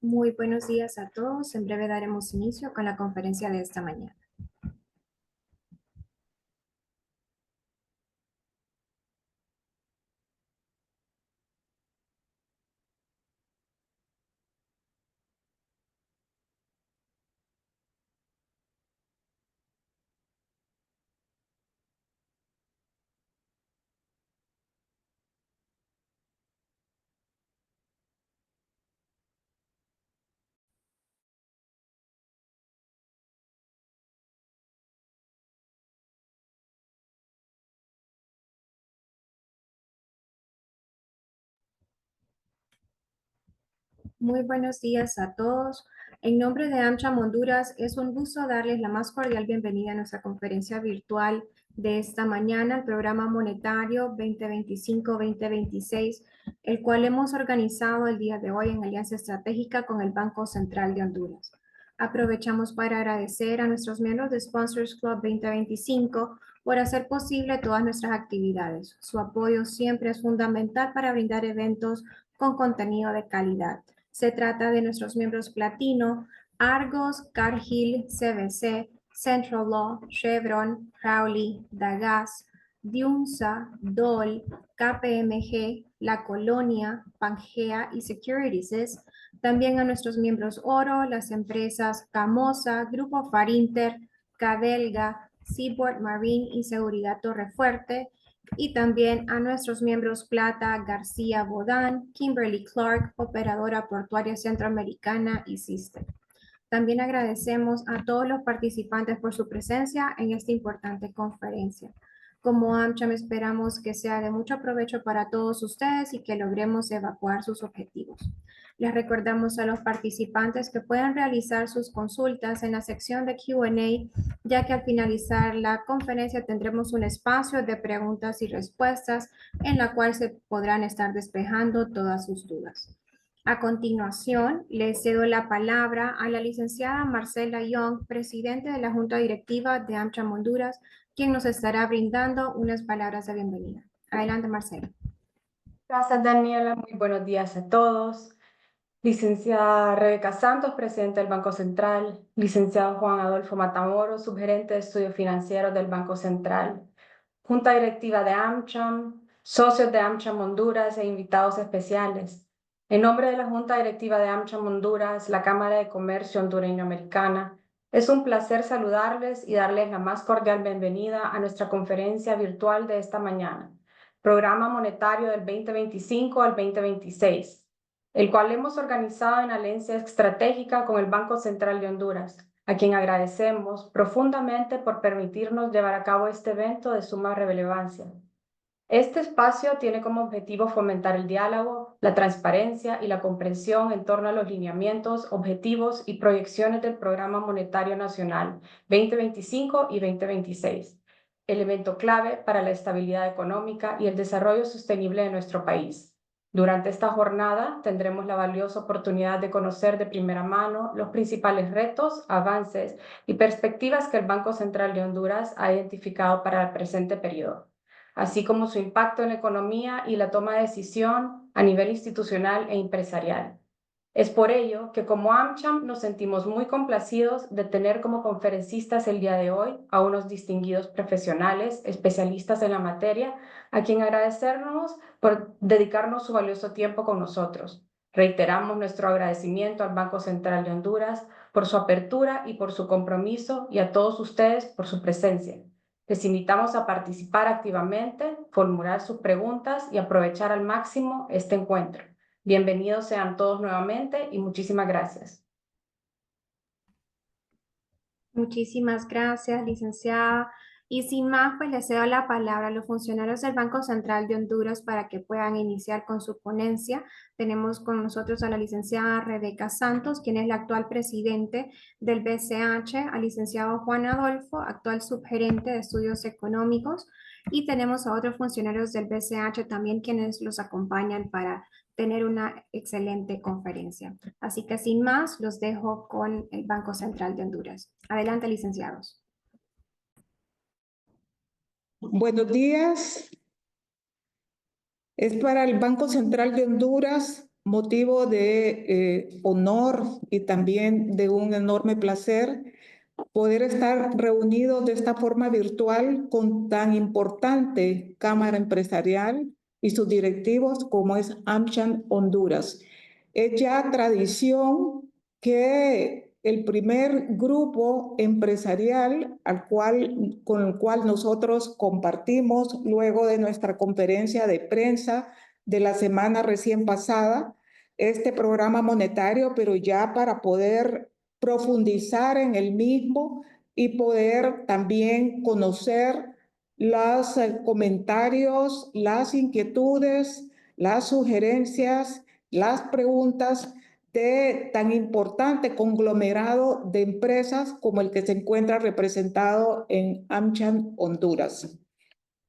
Muy buenos días a todos. En breve daremos inicio con la conferencia de esta mañana. Muy buenos días a todos. En nombre de AmCham Honduras, es un gusto darles la más cordial bienvenida a nuestra conferencia virtual de esta mañana, el programa monetario 2025-2026, el cual hemos organizado el día de hoy en alianza estratégica con el Banco Central de Honduras. Aprovechamos para agradecer a nuestros miembros de Sponsors Club 2025 por hacer posible todas nuestras actividades. Su apoyo siempre es fundamental para brindar eventos con contenido de calidad. Se trata de nuestros miembros platino, Argos, Cargill, CBC, Central Law, Chevron, Crowley, Dagas, Diunsa, Dole, KPMG, La Colonia, Pangea y Securities. También a nuestros miembros oro, las empresas Camosa, Grupo Farinter, Cadelga, Seaboard Marine y Seguridad Torrefuerte, y también a nuestros miembros plata, García Bodán, Kimberly Clark, Operadora Portuaria Centroamericana y System. También agradecemos a todos los participantes por su presencia en esta importante conferencia. Como AmCham esperamos que sea de mucho provecho para todos ustedes y que logremos evacuar sus objetivos. Les recordamos a los participantes que pueden realizar sus consultas en la sección de Q&A, ya que al finalizar la conferencia tendremos un espacio de preguntas y respuestas en la cual se podrán estar despejando todas sus dudas. A continuación, le cedo la palabra a la licenciada Marcela Young, presidente de la Junta Directiva de AmCham Honduras, quien nos estará brindando unas palabras de bienvenida. Adelante, Marcela. Gracias, Daniela. Muy buenos días a todos. Licenciada Rebeca Santos, presidente del Banco Central. Licenciado Juan Adolfo Matamoros, subgerente de estudios financieros del Banco Central. Junta Directiva de AmCham, socios de AmCham Honduras e invitados especiales. En nombre de la Junta Directiva de AmCham Honduras, la Cámara de Comercio Hondureño-Americana, es un placer saludarles y darles la más cordial bienvenida a nuestra conferencia virtual de esta mañana, Programa Monetario del 2025 al 2026, el cual hemos organizado en alianza estratégica con el Banco Central de Honduras, a quien agradecemos profundamente por permitirnos llevar a cabo este evento de suma relevancia. Este espacio tiene como objetivo fomentar el diálogo, la transparencia y la comprensión en torno a los lineamientos, objetivos y proyecciones del Programa Monetario Nacional 2025 y 2026, elemento clave para la estabilidad económica y el desarrollo sostenible de nuestro país. Durante esta jornada tendremos la valiosa oportunidad de conocer de primera mano los principales retos, avances y perspectivas que el Banco Central de Honduras ha identificado para el presente periodo, así como su impacto en la economía y la toma de decisión a nivel institucional e empresarial. Es por ello que como AmCham nos sentimos muy complacidos de tener como conferencistas el día de hoy a unos distinguidos profesionales, especialistas en la materia, a quien agradecernos por dedicarnos su valioso tiempo con nosotros. Reiteramos nuestro agradecimiento al Banco Central de Honduras por su apertura y por su compromiso, y a todos ustedes por su presencia. Les invitamos a participar activamente, formular sus preguntas y aprovechar al máximo este encuentro. Bienvenidos sean todos nuevamente y muchísimas gracias. Muchísimas gracias, licenciada. Y sin más, pues le cedo la palabra a los funcionarios del Banco Central de Honduras para que puedan iniciar con su ponencia. Tenemos con nosotros a la licenciada Rebeca Santos, quien es la actual presidente del BCH, al licenciado Juan Adolfo, actual subgerente de estudios económicos, y tenemos a otros funcionarios del BCH también quienes los acompañan para tener una excelente conferencia. Así que sin más, los dejo con el Banco Central de Honduras. Adelante, licenciados. Buenos días. Es para el Banco Central de Honduras motivo de honor y también de un enorme placer poder estar reunidos de esta forma virtual con tan importante Cámara Empresarial y sus directivos como es AmCham Honduras. Es ya tradición que el primer grupo empresarial con el cual nosotros compartimos luego de nuestra conferencia de prensa de la semana recién pasada, este programa monetario, pero ya para poder profundizar en el mismo y poder también conocer los comentarios, las inquietudes, las sugerencias, las preguntas de tan importante conglomerado de empresas como el que se encuentra representado en AmCham Honduras.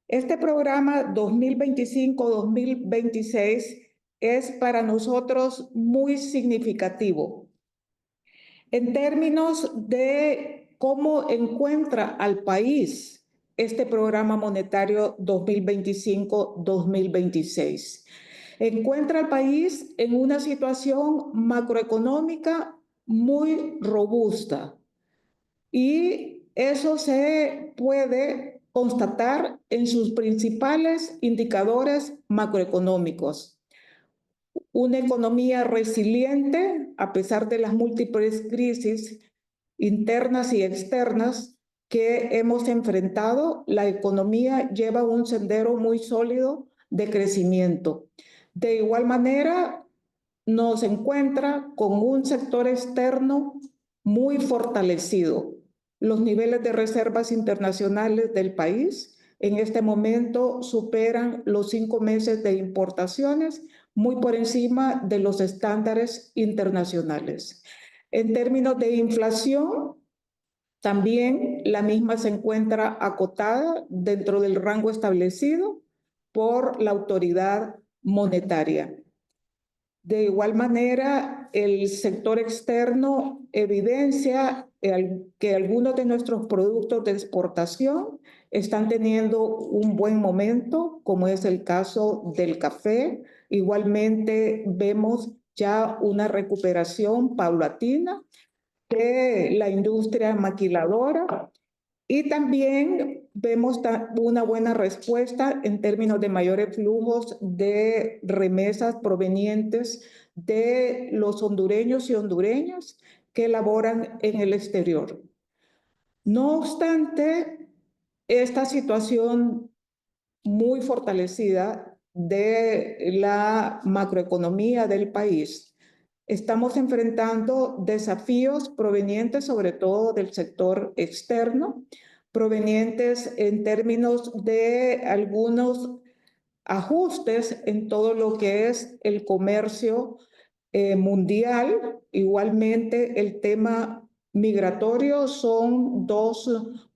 Este programa 2025-2026 es para nosotros muy significativo en términos de cómo encuentra al país este programa monetario 2025-2026. Encuentra al país en una situación macroeconómica muy robusta y eso se puede constatar en sus principales indicadores macroeconómicos. Una economía resiliente a pesar de las múltiples crisis internas y externas que hemos enfrentado, la economía lleva un sendero muy sólido de crecimiento. De igual manera, nos encuentra con un sector externo muy fortalecido. Los niveles de reservas internacionales del país en este momento superan los 5 meses de importaciones, muy por encima de los estándares internacionales. En términos de inflación, también la misma se encuentra acotada dentro del rango establecido por la autoridad monetaria. De igual manera, el sector externo evidencia que algunos de nuestros productos de exportación están teniendo un buen momento, como es el caso del café. Igualmente, vemos ya una recuperación paulatina de la industria maquiladora y también vemos una buena respuesta en términos de mayores flujos de remesas provenientes de los hondureños y hondureñas que laboran en el exterior. No obstante, esta situación muy fortalecida de la macroeconomía del país, estamos enfrentando desafíos provenientes sobre todo del sector externo, provenientes en términos de algunos ajustes en todo lo que es el comercio mundial. Igualmente, el tema migratorio son dos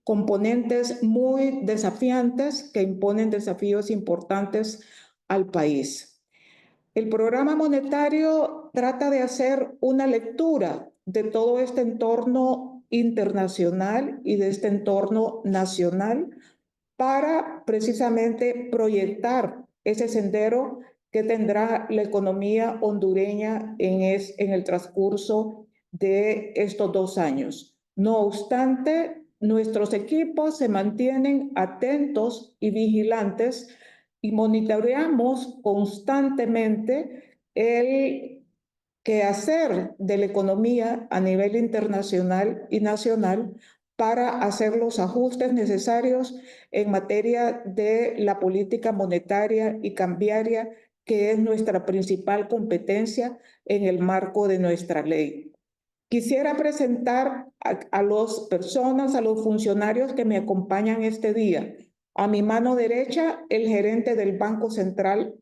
componentes muy desafiantes que imponen desafíos importantes al país. El programa monetario trata de hacer una lectura de todo este entorno internacional y de este entorno nacional para precisamente proyectar ese sendero que tendrá la economía hondureña en el transcurso de estos 2 años. No obstante, nuestros equipos se mantienen atentos y vigilantes y monitoreamos constantemente el quehacer de la economía a nivel internacional y nacional para hacer los ajustes necesarios en materia de la política monetaria y cambiaria, que es nuestra principal competencia en el marco de nuestra ley. Quisiera presentar a las personas, a los funcionarios que me acompañan este día. A mi mano derecha, el gerente del Banco Central,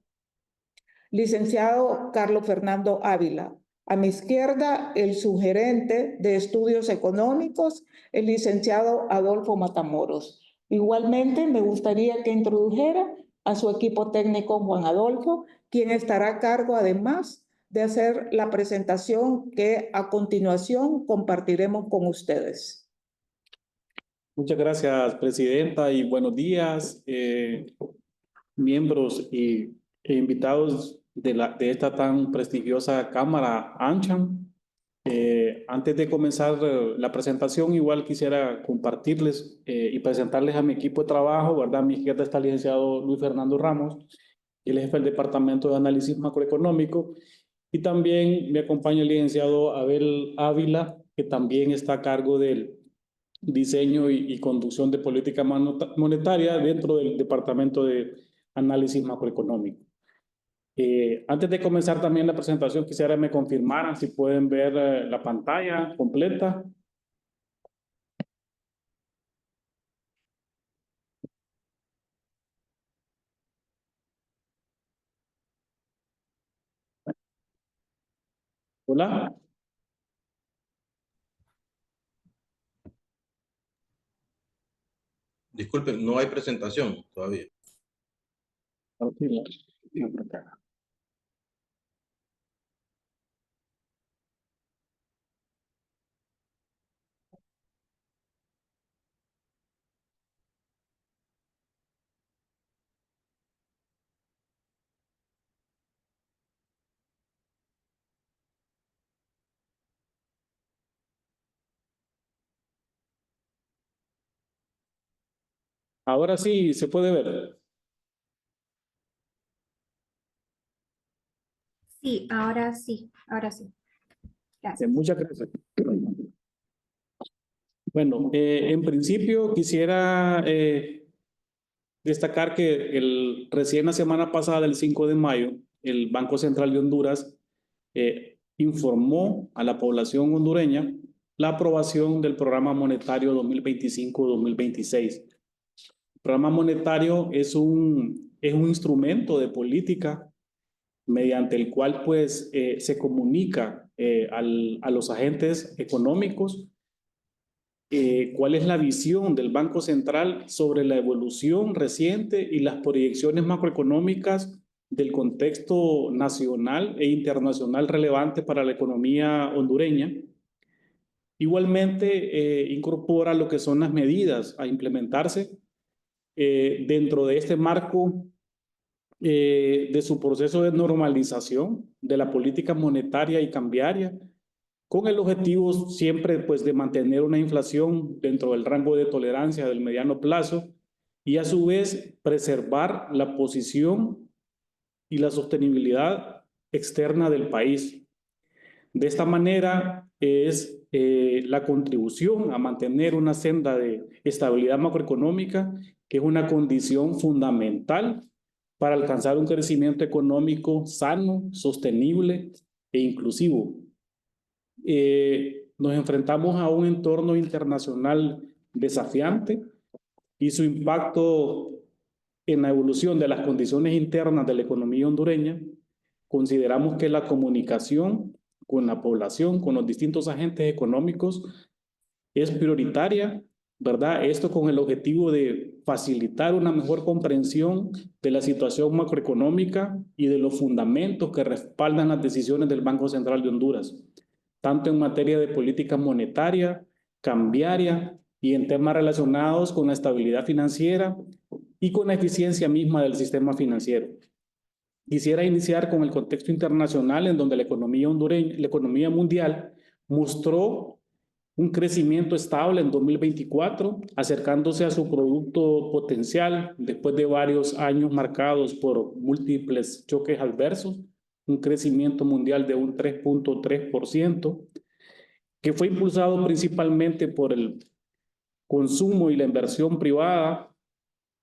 licenciado Carlos Fernando Ávila. A mi izquierda, el subgerente de Estudios Económicos, el licenciado Adolfo Matamoros. Igualmente, me gustaría que introdujera a su equipo técnico Juan Adolfo, quien estará a cargo además de hacer la presentación que a continuación compartiremos con ustedes. Muchas gracias, presidenta, y buenos días, miembros e invitados de esta tan prestigiosa Cámara AmCham. Antes de comenzar la presentación, igual quisiera compartirles y presentarles a mi equipo de trabajo, ¿verdad? A mi izquierda está el licenciado Luis Fernando Ramos, el jefe del Departamento de Análisis Macroeconómico, y también me acompaña el licenciado Abel Ávila, que también está a cargo del diseño y conducción de política monetaria dentro del Departamento de Análisis Macroeconómico. Antes de comenzar también la presentación, quisiera que me confirmaran si pueden ver la pantalla completa. Hola. Disculpen, no hay presentación todavía. Ahora sí se puede ver. Sí, ahora sí, ahora sí. Gracias. Muchas gracias. Bueno, en principio quisiera destacar que recién la semana pasada, el 5 de mayo, el Banco Central de Honduras informó a la población hondureña la aprobación del Programa Monetario 2025-2026. El programa monetario es un instrumento de política mediante el cual pues se comunica a los agentes económicos cuál es la visión del Banco Central sobre la evolución reciente y las proyecciones macroeconómicas del contexto nacional e internacional relevante para la economía hondureña. Igualmente incorpora lo que son las medidas a implementarse dentro de este marco de su proceso de normalización de la política monetaria y cambiaria, con el objetivo siempre pues, de mantener una inflación dentro del rango de tolerancia del mediano plazo y a su vez preservar la posición y la sostenibilidad externa del país. De esta manera es la contribución a mantener una senda de estabilidad macroeconómica, que es una condición fundamental para alcanzar un crecimiento económico sano, sostenible e inclusivo. Nos enfrentamos a un entorno internacional desafiante y su impacto en la evolución de las condiciones internas de la economía hondureña. Consideramos que la comunicación con la población, con los distintos agentes económicos, es prioritaria, ¿verdad? Esto con el objetivo de facilitar una mejor comprensión de la situación macroeconómica y de los fundamentos que respaldan las decisiones del Banco Central de Honduras, tanto en materia de política monetaria, cambiaria y en temas relacionados con la estabilidad financiera y con la eficiencia misma del sistema financiero. Quisiera iniciar con el contexto internacional en donde la economía hondureña, la economía mundial mostró un crecimiento estable en 2024, acercándose a su producto potencial después de varios años marcados por múltiples choques adversos, un crecimiento mundial de un 3.3%, que fue impulsado principalmente por el consumo y la inversión privada,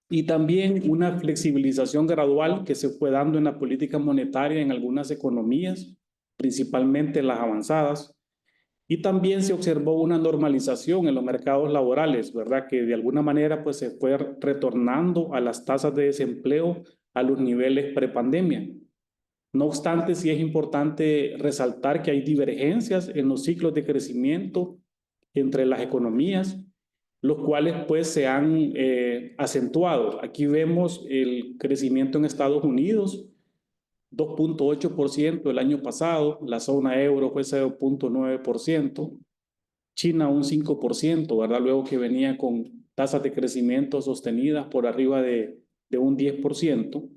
y también una flexibilización gradual que se fue dando en la política monetaria en algunas economías, principalmente las avanzadas. Y también se observó una normalización en los mercados laborales, ¿verdad? Que de alguna manera pues se fue retornando a las tasas de desempleo a los niveles prepandemia. No obstante, sí es importante resaltar que hay divergencias en los ciclos de crecimiento entre las economías, los cuales pues se han acentuado. Aquí vemos el crecimiento en Estados Unidos, 2.8% el año pasado, la zona euro fue 0.9%, China un 5%, ¿verdad? Luego que venía con tasas de crecimiento sostenidas por arriba de un 10%.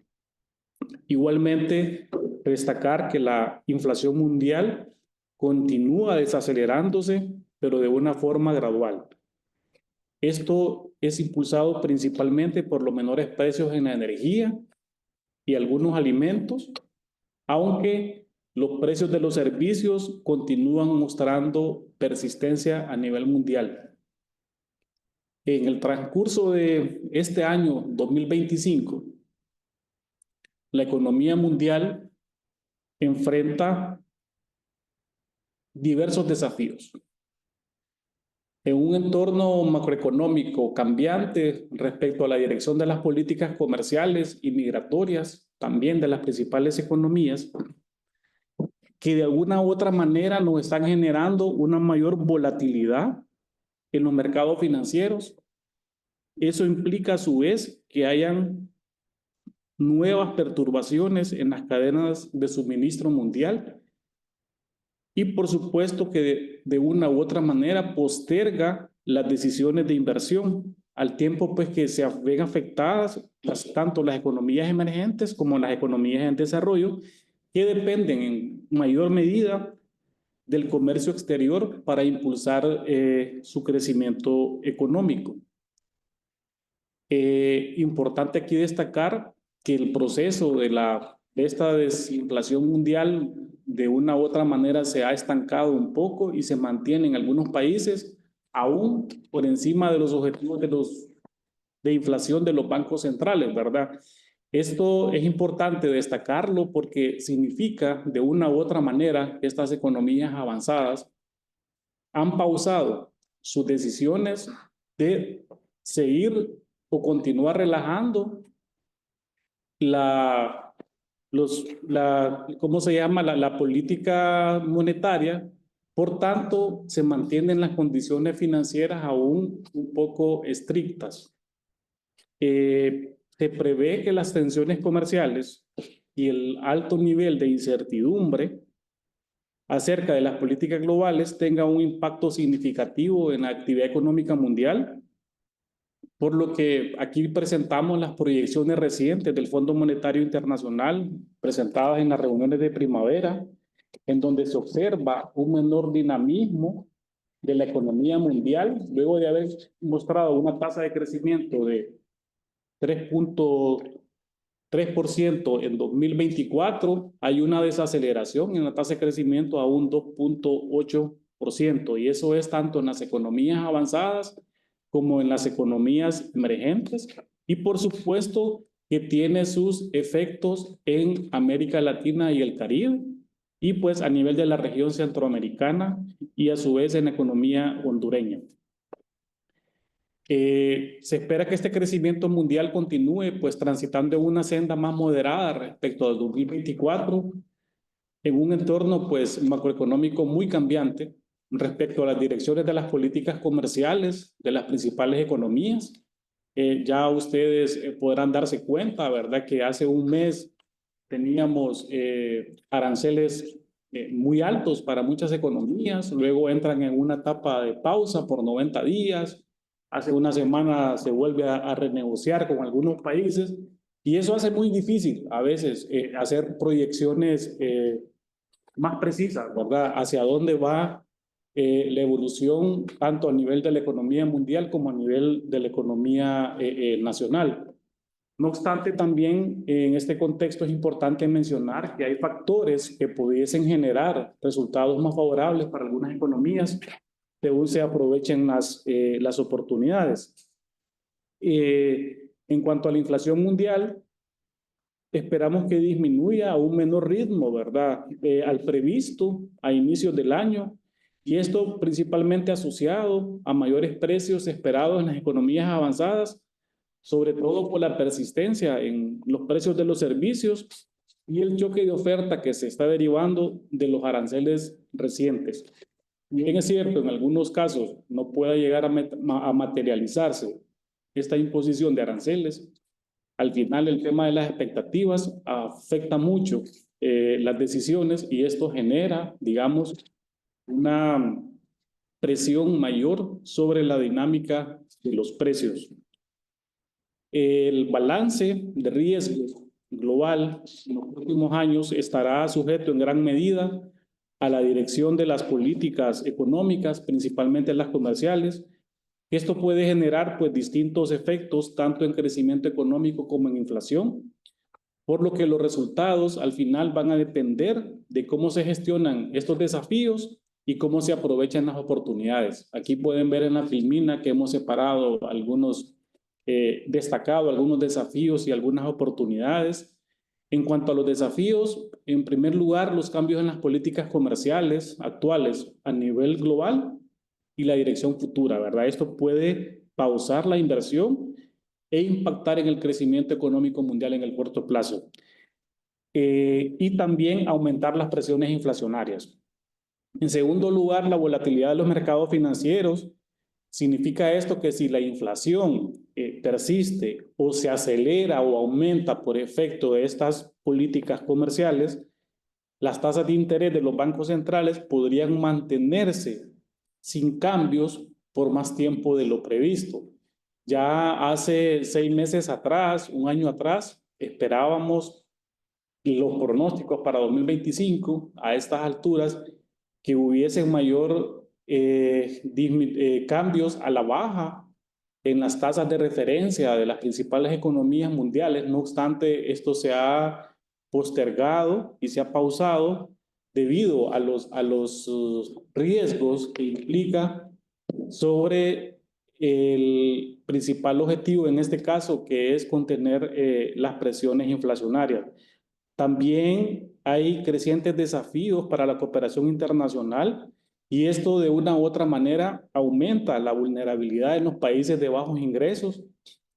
Igualmente, destacar que la inflación mundial continúa desacelerándose, pero de una forma gradual. Esto es impulsado principalmente por los menores precios en la energía y algunos alimentos, aunque los precios de los servicios continúan mostrando persistencia a nivel mundial. En el transcurso de este año 2025, la economía mundial enfrenta diversos desafíos. En un entorno macroeconómico cambiante respecto a la dirección de las políticas comerciales y migratorias, también de las principales economías, que de alguna u otra manera nos están generando una mayor volatilidad en los mercados financieros. Eso implica a su vez que hayan nuevas perturbaciones en las cadenas de suministro mundial y por supuesto que de una u otra manera posterga las decisiones de inversión al tiempo pues que se ven afectadas tanto las economías emergentes como las economías en desarrollo, que dependen en mayor medida del comercio exterior para impulsar su crecimiento económico. Importante aquí destacar que el proceso de esta desinflación mundial de una u otra manera se ha estancado un poco y se mantiene en algunos países aún por encima de los objetivos de inflación de los bancos centrales, ¿verdad? Esto es importante destacarlo porque significa de una u otra manera que estas economías avanzadas han pausado sus decisiones de seguir o continuar relajando ¿cómo se llama? La política monetaria. Por tanto, se mantienen las condiciones financieras aún un poco estrictas. Se prevé que las tensiones comerciales y el alto nivel de incertidumbre acerca de las políticas globales tengan un impacto significativo en la actividad económica mundial, por lo que aquí presentamos las proyecciones recientes del Fondo Monetario Internacional presentadas en las reuniones de primavera, en donde se observa un menor dinamismo de la economía mundial, luego de haber mostrado una tasa de crecimiento de 3.3% en 2024, hay una desaceleración en la tasa de crecimiento a un 2.8%, y eso es tanto en las economías avanzadas como en las economías emergentes, y por supuesto que tiene sus efectos en América Latina y el Caribe, y pues a nivel de la región centroamericana y a su vez en la economía hondureña. Se espera que este crecimiento mundial continúe pues transitando una senda más moderada respecto al 2024 en un entorno pues macroeconómico muy cambiante respecto a las direcciones de las políticas comerciales de las principales economías. Ya ustedes podrán darse cuenta, ¿verdad?, que hace un mes teníamos aranceles muy altos para muchas economías, luego entran en una etapa de pausa por 90 días, hace una semana se vuelve a renegociar con algunos países, y eso hace muy difícil a veces hacer proyecciones más precisas, ¿verdad?, hacia dónde va la evolución tanto a nivel de la economía mundial como a nivel de la economía nacional. No obstante, también en este contexto es importante mencionar que hay factores que pudiesen generar resultados más favorables para algunas economías según se aprovechen las oportunidades. En cuanto a la inflación mundial, esperamos que disminuya a un menor ritmo, ¿verdad?, al previsto a inicios del año, y esto principalmente asociado a mayores precios esperados en las economías avanzadas, sobre todo por la persistencia en los precios de los servicios y el choque de oferta que se está derivando de los aranceles recientes. Bien es cierto, en algunos casos no pueda llegar a materializarse esta imposición de aranceles. Al final el tema de las expectativas afecta mucho las decisiones, y esto genera, digamos, una presión mayor sobre la dinámica de los precios. El balance de riesgo global en los próximos años estará sujeto en gran medida a la dirección de las políticas económicas, principalmente las comerciales. Esto puede generar pues distintos efectos tanto en crecimiento económico como en inflación, por lo que los resultados al final van a depender de cómo se gestionan estos desafíos y cómo se aprovechan las oportunidades. Aquí pueden ver en la filmina que hemos separado algunos, destacado algunos desafíos y algunas oportunidades. En cuanto a los desafíos, en primer lugar, los cambios en las políticas comerciales actuales a nivel global y la dirección futura, ¿verdad? Esto puede pausar la inversión e impactar en el crecimiento económico mundial en el corto plazo. Y también aumentar las presiones inflacionarias. En segundo lugar, la volatilidad de los mercados financieros. Significa esto que si la inflación persiste o se acelera o aumenta por efecto de estas políticas comerciales, las tasas de interés de los bancos centrales podrían mantenerse sin cambios por más tiempo de lo previsto. Ya hace 6 meses atrás, un año atrás, esperábamos los pronósticos para 2025 a estas alturas que hubiesen mayor cambios a la baja en las tasas de referencia de las principales economías mundiales. No obstante, esto se ha postergado y se ha pausado debido a los riesgos que implica sobre el principal objetivo en este caso, que es contener las presiones inflacionarias. También hay crecientes desafíos para la cooperación internacional y esto de una u otra manera aumenta la vulnerabilidad en los países de bajos ingresos,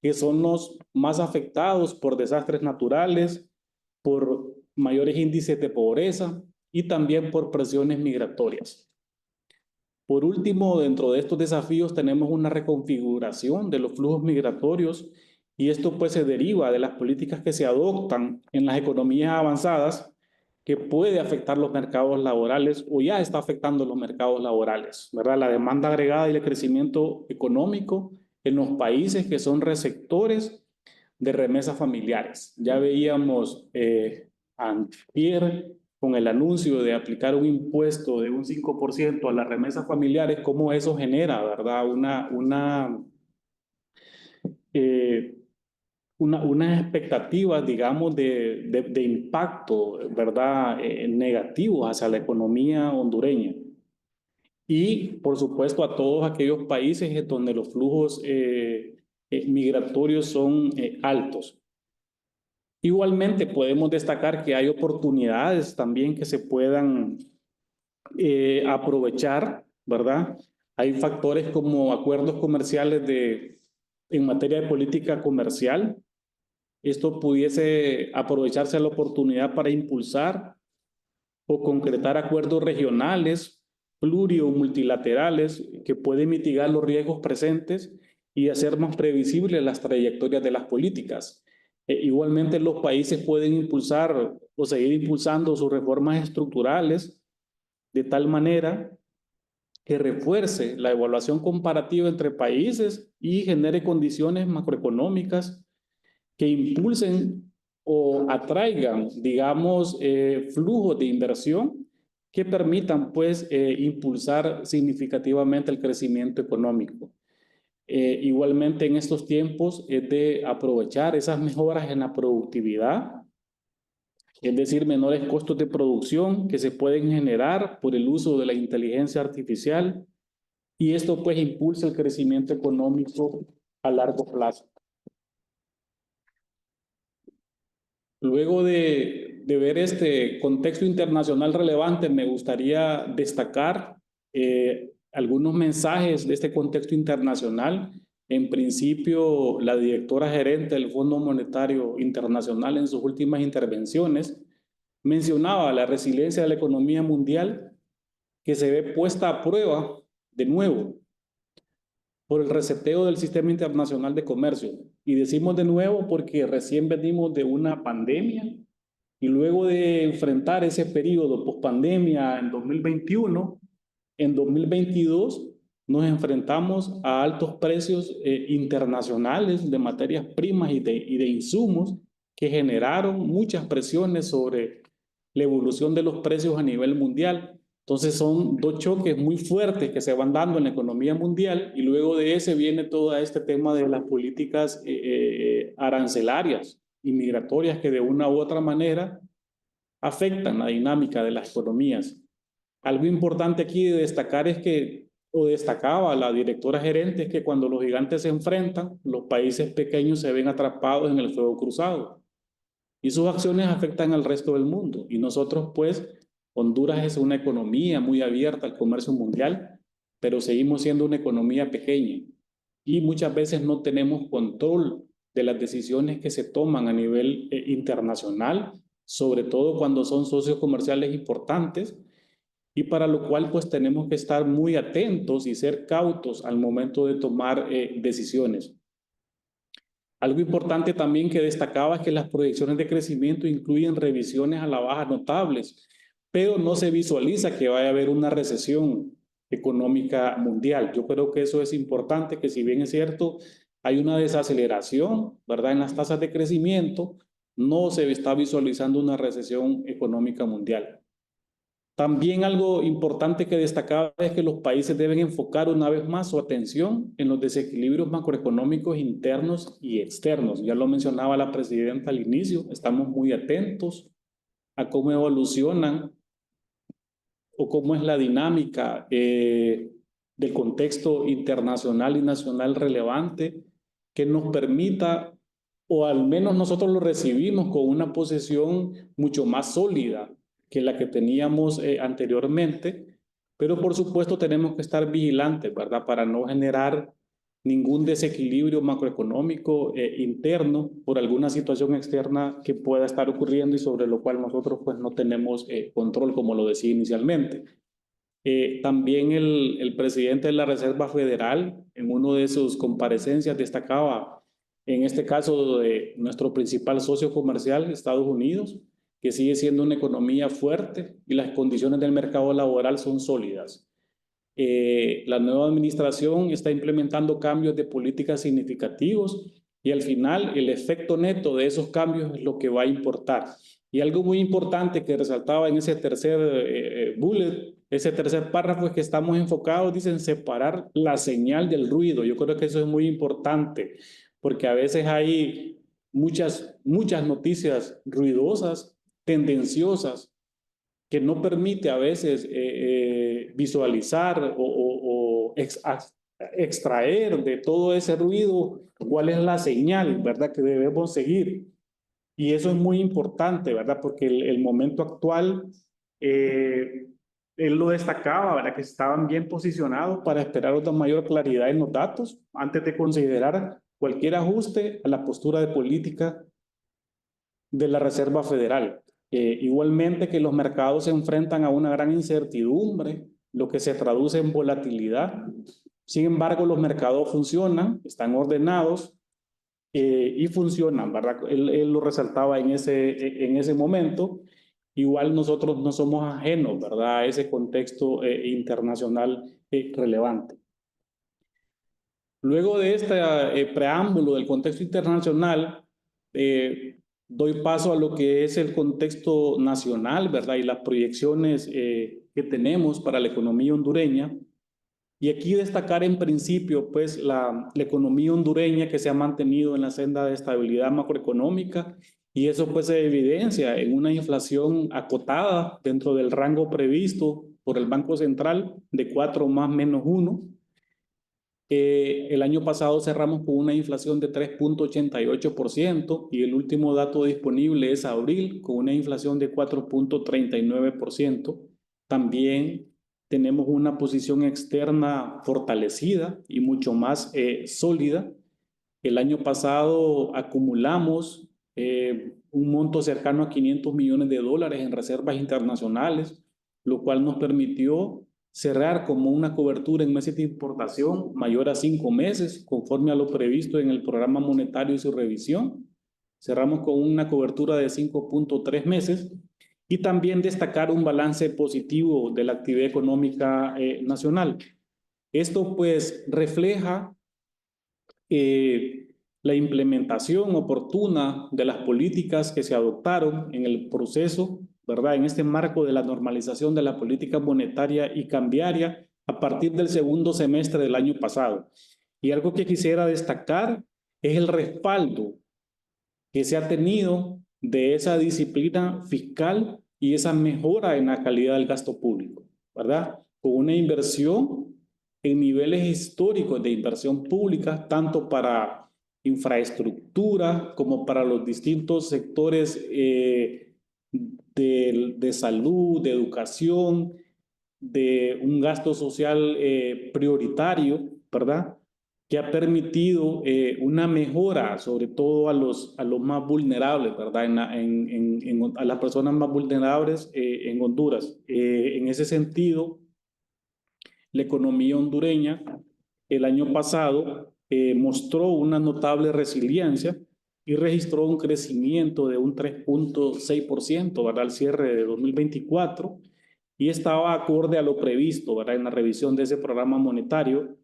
que son los más afectados por desastres naturales, por mayores índices de pobreza y también por presiones migratorias. Por último, dentro de estos desafíos tenemos una reconfiguración de los flujos migratorios y esto pues se deriva de las políticas que se adoptan en las economías avanzadas que puede afectar los mercados laborales o ya está afectando los mercados laborales, ¿verdad? La demanda agregada y el crecimiento económico en los países que son receptores de remesas familiares. Ya veíamos antier con el anuncio de aplicar un impuesto de un 5% a las remesas familiares, cómo eso genera, ¿verdad? Unas expectativas, digamos, de impacto, ¿verdad? Negativo hacia la economía hondureña. Y, por supuesto, a todos aquellos países donde los flujos migratorios son altos. Igualmente, podemos destacar que hay oportunidades también que se puedan aprovechar, ¿verdad? Hay factores como acuerdos comerciales en materia de política comercial. Esto pudiese aprovecharse la oportunidad para impulsar o concretar acuerdos regionales, plurio o multilaterales que pueden mitigar los riesgos presentes y hacer más previsibles las trayectorias de las políticas. Igualmente, los países pueden impulsar o seguir impulsando sus reformas estructurales de tal manera que refuerce la evaluación comparativa entre países y genere condiciones macroeconómicas que impulsen o atraigan, digamos, flujos de inversión que permitan, pues, impulsar significativamente el crecimiento económico. Igualmente, en estos tiempos es de aprovechar esas mejoras en la productividad, es decir, menores costos de producción que se pueden generar por el uso de la inteligencia artificial, y esto, pues, impulsa el crecimiento económico a largo plazo. Luego de ver este contexto internacional relevante, me gustaría destacar algunos mensajes de este contexto internacional. En principio, la directora gerente del Fondo Monetario Internacional en sus últimas intervenciones mencionaba la resiliencia de la economía mundial que se ve puesta a prueba de nuevo por el reseteo del sistema internacional de comercio. Y decimos de nuevo porque recién venimos de una pandemia y luego de enfrentar ese periodo post-pandemia en 2021, en 2022 nos enfrentamos a altos precios internacionales de materias primas y de insumos que generaron muchas presiones sobre la evolución de los precios a nivel mundial. Entonces son dos choques muy fuertes que se van dando en la economía mundial y luego de ese viene todo este tema de las políticas arancelarias y migratorias que de una u otra manera afectan la dinámica de las economías. Algo importante aquí de destacar es que, o destacaba la directora gerente, es que cuando los gigantes se enfrentan, los países pequeños se ven atrapados en el fuego cruzado. Y sus acciones afectan al resto del mundo. Y nosotros, pues, Honduras es una economía muy abierta al comercio mundial, pero seguimos siendo una economía pequeña. Y muchas veces no tenemos control de las decisiones que se toman a nivel internacional, sobre todo cuando son socios comerciales importantes, y para lo cual pues tenemos que estar muy atentos y ser cautos al momento de tomar decisiones. Algo importante también que destacaba es que las proyecciones de crecimiento incluyen revisiones a la baja notables, pero no se visualiza que vaya a haber una recesión económica mundial. Yo creo que eso es importante, que si bien es cierto, hay una desaceleración, ¿verdad? En las tasas de crecimiento, no se está visualizando una recesión económica mundial. También algo importante que destacaba es que los países deben enfocar una vez más su atención en los desequilibrios macroeconómicos internos y externos. Ya lo mencionaba la presidenta al inicio, estamos muy atentos a cómo evolucionan o cómo es la dinámica del contexto internacional y nacional relevante que nos permita, o al menos nosotros lo recibimos con una posición mucho más sólida que la que teníamos anteriormente, pero por supuesto tenemos que estar vigilantes, ¿verdad? Para no generar ningún desequilibrio macroeconómico interno por alguna situación externa que pueda estar ocurriendo y sobre lo cual nosotros pues no tenemos control, como lo decía inicialmente. También el presidente de la Reserva Federal, en una de sus comparecencias, destacaba, en este caso, de nuestro principal socio comercial, Estados Unidos, que sigue siendo una economía fuerte y las condiciones del mercado laboral son sólidas. La nueva administración está implementando cambios de políticas significativos y al final el efecto neto de esos cambios es lo que va a importar. Y algo muy importante que resaltaba en ese tercer bullet, ese tercer párrafo, es que estamos enfocados, dicen, separar la señal del ruido. Yo creo que eso es muy importante porque a veces hay muchas noticias ruidosas, tendenciosas, que no permite a veces visualizar o extraer de todo ese ruido cuál es la señal, ¿verdad?, que debemos seguir. Y eso es muy importante, ¿verdad?, porque el momento actual, él lo destacaba, ¿verdad?, que estaban bien posicionados para esperar una mayor claridad en los datos antes de considerar cualquier ajuste a la postura de política de la Reserva Federal. Igualmente que los mercados se enfrentan a una gran incertidumbre, lo que se traduce en volatilidad. Sin embargo, los mercados funcionan, están ordenados y funcionan, ¿verdad? Él lo resaltaba en ese momento. Igual nosotros no somos ajenos, ¿verdad?, a ese contexto internacional relevante. Luego de este preámbulo del contexto internacional, doy paso a lo que es el contexto nacional, ¿verdad?, y las proyecciones que tenemos para la economía hondureña. Y aquí destacar en principio, pues, la economía hondureña que se ha mantenido en la senda de estabilidad macroeconómica, y eso pues se evidencia en una inflación acotada dentro del rango previsto por el Banco Central de 4 más menos 1. El año pasado cerramos con una inflación de 3.88% y el último dato disponible es abril con una inflación de 4.39%. También tenemos una posición externa fortalecida y mucho más sólida. El año pasado acumulamos un monto cercano a $500 millones en reservas internacionales, lo cual nos permitió cerrar como una cobertura en meses de importación mayor a 5 meses, conforme a lo previsto en el programa monetario y su revisión. Cerramos con una cobertura de 5.3 meses y también destacar un balance positivo de la actividad económica nacional. Esto pues refleja la implementación oportuna de las políticas que se adoptaron en el proceso, ¿verdad? En este marco de la normalización de la política monetaria y cambiaria a partir del segundo semestre del año pasado. Y algo que quisiera destacar es el respaldo que se ha tenido de esa disciplina fiscal y esa mejora en la calidad del gasto público, ¿verdad? Con una inversión en niveles históricos de inversión pública, tanto para infraestructura como para los distintos sectores de salud, de educación, de un gasto social prioritario, ¿verdad? Que ha permitido una mejora, sobre todo a los más vulnerables, ¿verdad? A las personas más vulnerables en Honduras. En ese sentido, la economía hondureña el año pasado mostró una notable resiliencia y registró un crecimiento de un 3.6%, ¿verdad? Al cierre de 2024, y estaba acorde a lo previsto, ¿verdad? En la revisión de ese programa monetario.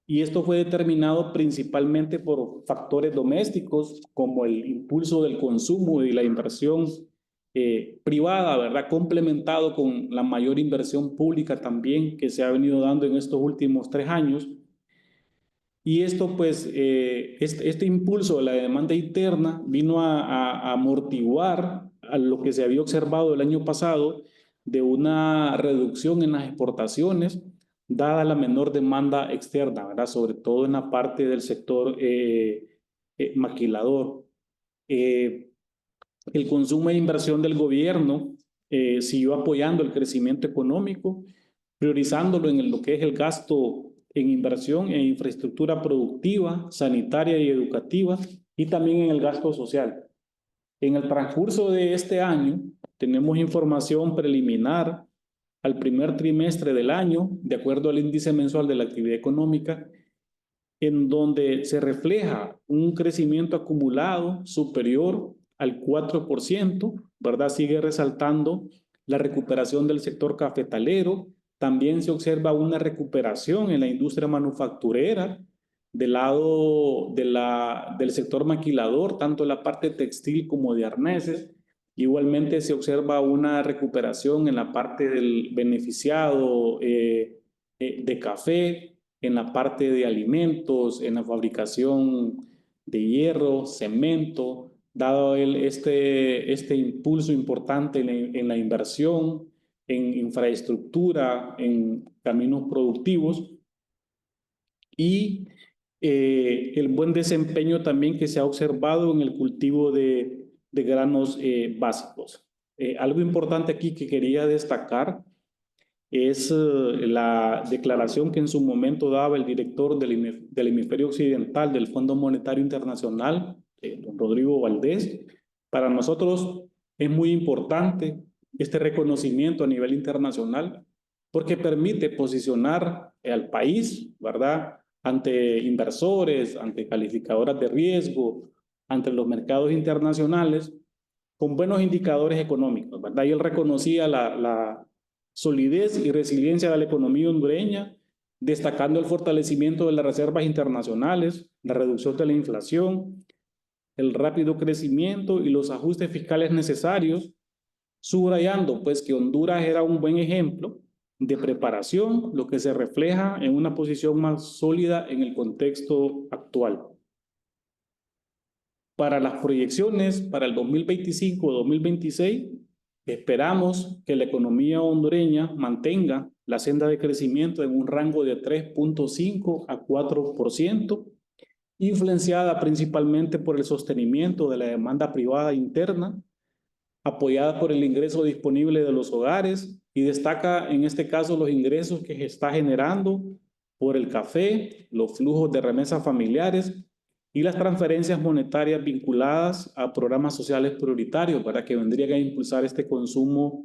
Y esto fue determinado principalmente por factores domésticos como el impulso del consumo y la inversión privada, ¿verdad? Complementado con la mayor inversión pública también que se ha venido dando en estos últimos 3 años. Y esto, pues, este impulso de la demanda interna vino a amortiguar a lo que se había observado el año pasado de una reducción en las exportaciones, dada la menor demanda externa, ¿verdad? Sobre todo en la parte del sector maquilador. El consumo e inversión del gobierno siguió apoyando el crecimiento económico, priorizándolo en lo que es el gasto en inversión en infraestructura productiva, sanitaria y educativa, y también en el gasto social. En el transcurso de este año, tenemos información preliminar al primer trimestre del año, de acuerdo al índice mensual de la actividad económica, en donde se refleja un crecimiento acumulado superior al 4%, ¿verdad? Sigue resaltando la recuperación del sector cafetalero. También se observa una recuperación en la industria manufacturera del lado del sector maquilador, tanto en la parte textil como de arneses. Igualmente se observa una recuperación en la parte del beneficiado de café, en la parte de alimentos, en la fabricación de hierro, cemento, dado este impulso importante en la inversión, en infraestructura, en caminos productivos y el buen desempeño también que se ha observado en el cultivo de granos básicos. Algo importante aquí que quería destacar es la declaración que en su momento daba el director del hemisferio occidental del Fondo Monetario Internacional, don Rodrigo Valdés. Para nosotros es muy importante este reconocimiento a nivel internacional porque permite posicionar al país, ¿verdad?, ante inversores, ante calificadoras de riesgo, ante los mercados internacionales, con buenos indicadores económicos, ¿verdad? Y él reconocía la solidez y resiliencia de la economía hondureña, destacando el fortalecimiento de las reservas internacionales, la reducción de la inflación, el rápido crecimiento y los ajustes fiscales necesarios, subrayando pues que Honduras era un buen ejemplo de preparación, lo que se refleja en una posición más sólida en el contexto actual. Para las proyecciones para el 2025-2026, esperamos que la economía hondureña mantenga la senda de crecimiento en un rango de 3.5 a 4%, influenciada principalmente por el sostenimiento de la demanda privada interna, apoyada por el ingreso disponible de los hogares, y destaca en este caso los ingresos que se está generando por el café, los flujos de remesas familiares y las transferencias monetarias vinculadas a programas sociales prioritarios para que vendrían a impulsar este consumo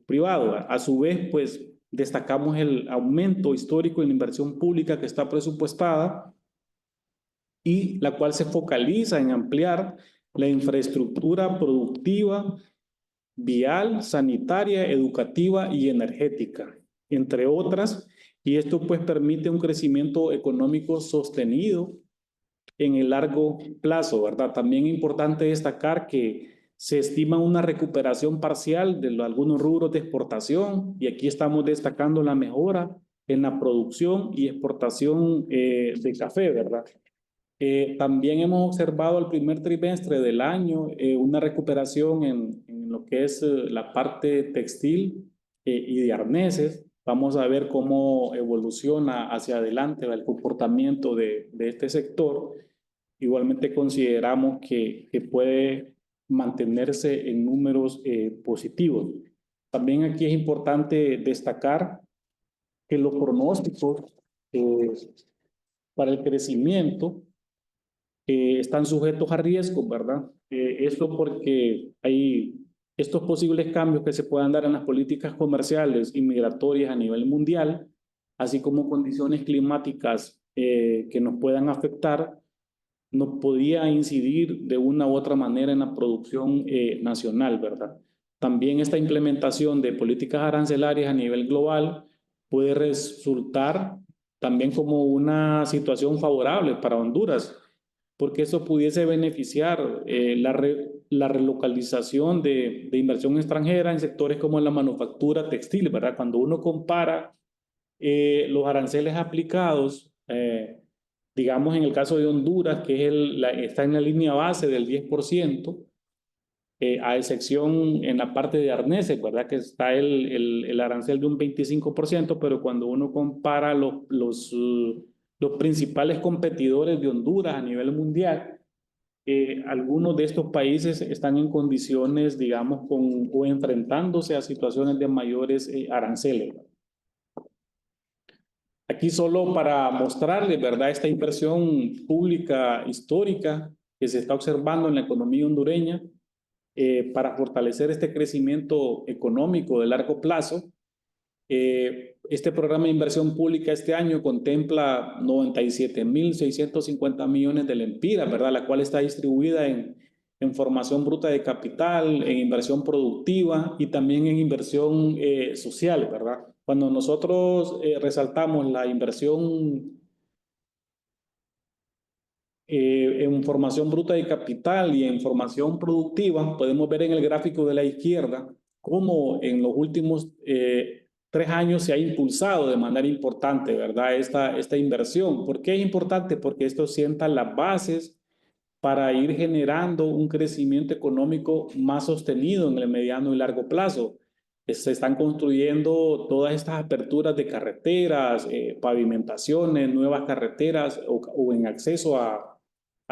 privado. A su vez, pues destacamos el aumento histórico en la inversión pública que está presupuestada y la cual se focaliza en ampliar la infraestructura productiva, vial, sanitaria, educativa y energética, entre otras, y esto pues permite un crecimiento económico sostenido en el largo plazo, ¿verdad? También es importante destacar que se estima una recuperación parcial de algunos rubros de exportación y aquí estamos destacando la mejora en la producción y exportación de café, ¿verdad? También hemos observado al primer trimestre del año una recuperación en lo que es la parte textil y de arneses. Vamos a ver cómo evoluciona hacia adelante el comportamiento de este sector. Igualmente consideramos que puede mantenerse en números positivos. También aquí es importante destacar que los pronósticos para el crecimiento están sujetos a riesgos, ¿verdad? Esto porque hay estos posibles cambios que se puedan dar en las políticas comerciales y migratorias a nivel mundial, así como condiciones climáticas que nos puedan afectar, nos podía incidir de una u otra manera en la producción nacional, ¿verdad? También esta implementación de políticas arancelarias a nivel global puede resultar también como una situación favorable para Honduras, porque eso pudiese beneficiar la relocalización de inversión extranjera en sectores como la manufactura textil, ¿verdad? Cuando uno compara los aranceles aplicados, digamos en el caso de Honduras, que es está en la línea base del 10%, a excepción en la parte de arneses, ¿verdad? Que está el arancel de un 25%, pero cuando uno compara los principales competidores de Honduras a nivel mundial, algunos de estos países están en condiciones, digamos, o enfrentándose a situaciones de mayores aranceles. Aquí solo para mostrarles, ¿verdad?, esta inversión pública histórica que se está observando en la economía hondureña para fortalecer este crecimiento económico de largo plazo. Este programa de inversión pública este año contempla 97.650 millones de lempiras, ¿verdad?, la cual está distribuida en formación bruta de capital, en inversión productiva y también en inversión social, ¿verdad? Cuando nosotros resaltamos la inversión en formación bruta de capital y en formación productiva, podemos ver en el gráfico de la izquierda cómo en los últimos 3 años se ha impulsado de manera importante, ¿verdad?, esta inversión. ¿Por qué es importante? Porque esto sienta las bases para ir generando un crecimiento económico más sostenido en el mediano y largo plazo. Se están construyendo todas estas aperturas de carreteras, pavimentaciones, nuevas carreteras o en acceso a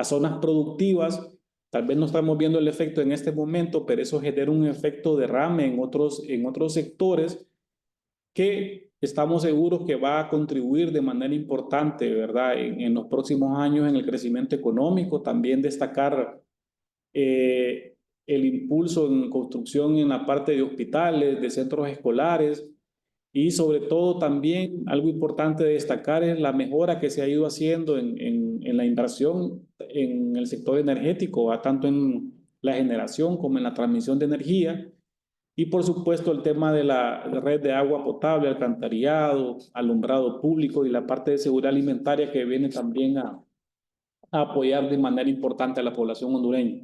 zonas productivas. Tal vez no estamos viendo el efecto en este momento, pero eso genera un efecto derrame en otros sectores que estamos seguros que va a contribuir de manera importante, ¿verdad?, en los próximos años en el crecimiento económico. También destacar el impulso en construcción en la parte de hospitales, de centros escolares y sobre todo también algo importante de destacar es la mejora que se ha ido haciendo en la inversión en el sector energético, tanto en la generación como en la transmisión de energía. Y por supuesto el tema de la red de agua potable, alcantarillado, alumbrado público y la parte de seguridad alimentaria que viene también a apoyar de manera importante a la población hondureña.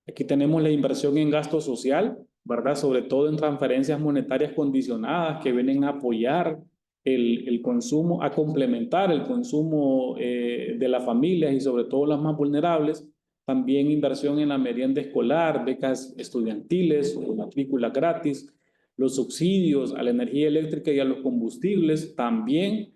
Aquí tenemos la inversión en gasto social, ¿verdad? Sobre todo en transferencias monetarias condicionadas que vienen a apoyar el consumo, a complementar el consumo de las familias y sobre todo las más vulnerables. También inversión en la merienda escolar, becas estudiantiles, matrícula gratis, los subsidios a la energía eléctrica y a los combustibles también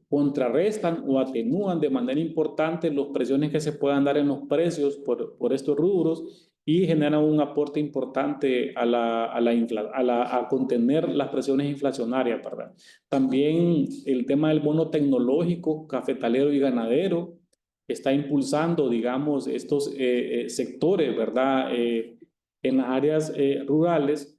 contrarrestan o atenúan de manera importante las presiones que se puedan dar en los precios por estos rubros y generan un aporte importante a contener las presiones inflacionarias, ¿verdad? También el tema del bono tecnológico, cafetalero y ganadero está impulsando, digamos, estos sectores, ¿verdad?, en las áreas rurales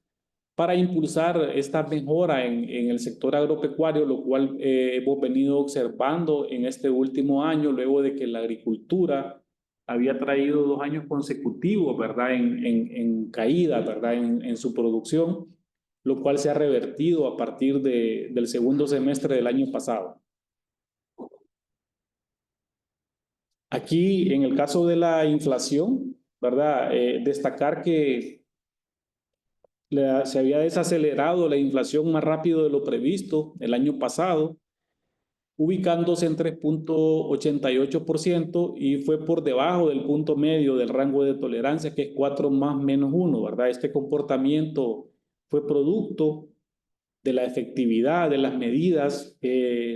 para impulsar esta mejora en el sector agropecuario, lo cual hemos venido observando en este último año, luego de que la agricultura había traído 2 años consecutivos, ¿verdad?, en caída, ¿verdad?, en su producción, lo cual se ha revertido a partir del segundo semestre del año pasado. Aquí, en el caso de la inflación, ¿verdad? Destacar que se había desacelerado la inflación más rápido de lo previsto el año pasado, ubicándose en 3.88% y fue por debajo del punto medio del rango de tolerancia, que es 4 más menos 1, ¿verdad? Este comportamiento fue producto de la efectividad de las medidas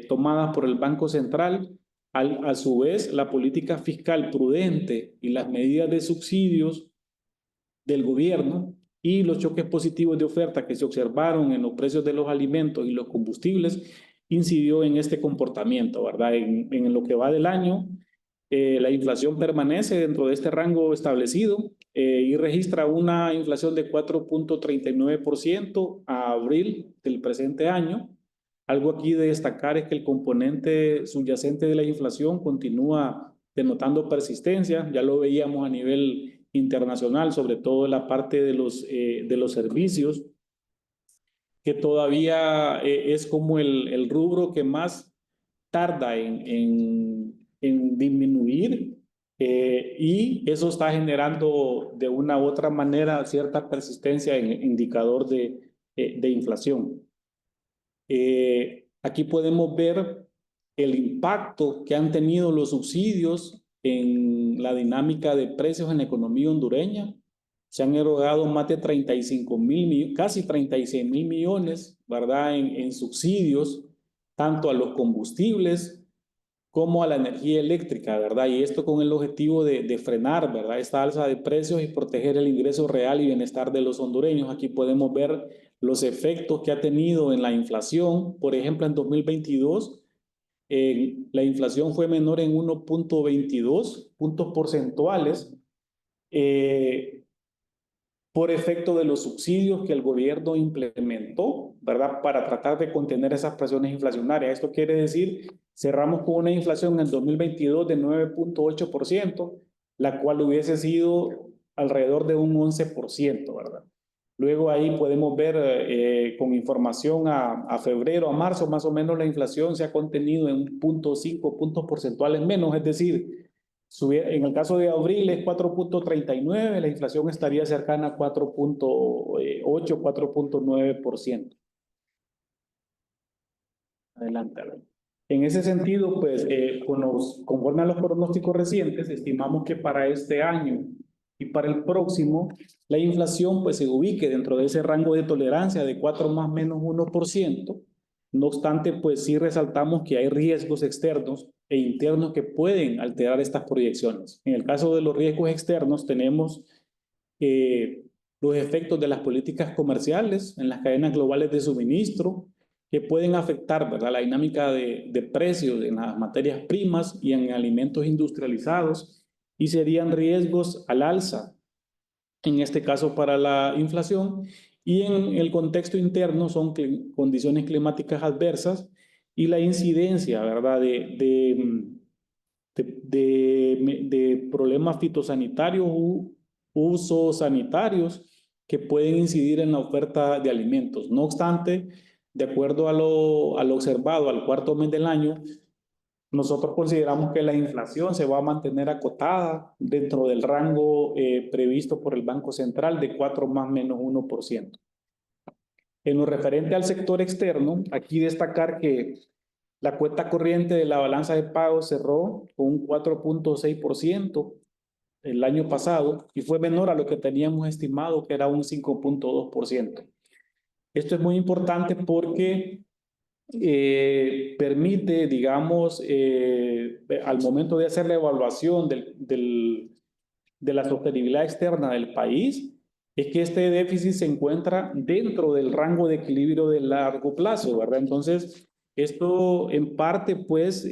tomadas por el Banco Central. A su vez, la política fiscal prudente y las medidas de subsidios del gobierno y los choques positivos de oferta que se observaron en los precios de los alimentos y los combustibles incidió en este comportamiento, ¿verdad? En lo que va del año, la inflación permanece dentro de este rango establecido y registra una inflación de 4.39% a abril del presente año. Algo aquí de destacar es que el componente subyacente de la inflación continúa denotando persistencia, ya lo veíamos a nivel internacional, sobre todo en la parte de los servicios, que todavía es como el rubro que más tarda en disminuir y eso está generando de una u otra manera cierta persistencia en el indicador de inflación. Aquí podemos ver el impacto que han tenido los subsidios en la dinámica de precios en la economía hondureña. Se han erogado más de 35.000, casi 36.000 millones, ¿verdad? En subsidios, tanto a los combustibles como a la energía eléctrica, ¿verdad? Y esto con el objetivo de frenar, ¿verdad? Esta alza de precios y proteger el ingreso real y bienestar de los hondureños. Aquí podemos ver los efectos que ha tenido en la inflación. Por ejemplo, en 2022, la inflación fue menor en 1.22 puntos porcentuales por efecto de los subsidios que el gobierno implementó, ¿verdad? Para tratar de contener esas presiones inflacionarias. Esto quiere decir, cerramos con una inflación en 2022 de 9.8%, la cual hubiese sido alrededor de un 11%, ¿verdad? Luego ahí podemos ver con información a febrero, a marzo, más o menos la inflación se ha contenido en 1.5 puntos porcentuales menos, es decir, en el caso de abril es 4.39, la inflación estaría cercana a 4.8, 4.9%. Adelante. En ese sentido, pues, conforme a los pronósticos recientes, estimamos que para este año y para el próximo, la inflación pues se ubique dentro de ese rango de tolerancia de 4 más menos 1%. No obstante, pues sí resaltamos que hay riesgos externos e internos que pueden alterar estas proyecciones. En el caso de los riesgos externos tenemos los efectos de las políticas comerciales en las cadenas globales de suministro que pueden afectar, ¿verdad?, la dinámica de precios en las materias primas y en alimentos industrializados y serían riesgos al alza, en este caso para la inflación, y en el contexto interno son condiciones climáticas adversas y la incidencia, ¿verdad?, de problemas fitosanitarios u usos sanitarios que pueden incidir en la oferta de alimentos. No obstante, de acuerdo a lo observado al cuarto mes del año, nosotros consideramos que la inflación se va a mantener acotada dentro del rango previsto por el Banco Central de 4 más menos 1%. En lo referente al sector externo, aquí destacar que la cuenta corriente de la balanza de pagos cerró con un 4.6% el año pasado y fue menor a lo que teníamos estimado, que era un 5.2%. Esto es muy importante porque permite, digamos, al momento de hacer la evaluación de la sostenibilidad externa del país, es que este déficit se encuentra dentro del rango de equilibrio de largo plazo, ¿verdad? Entonces, esto en parte, pues,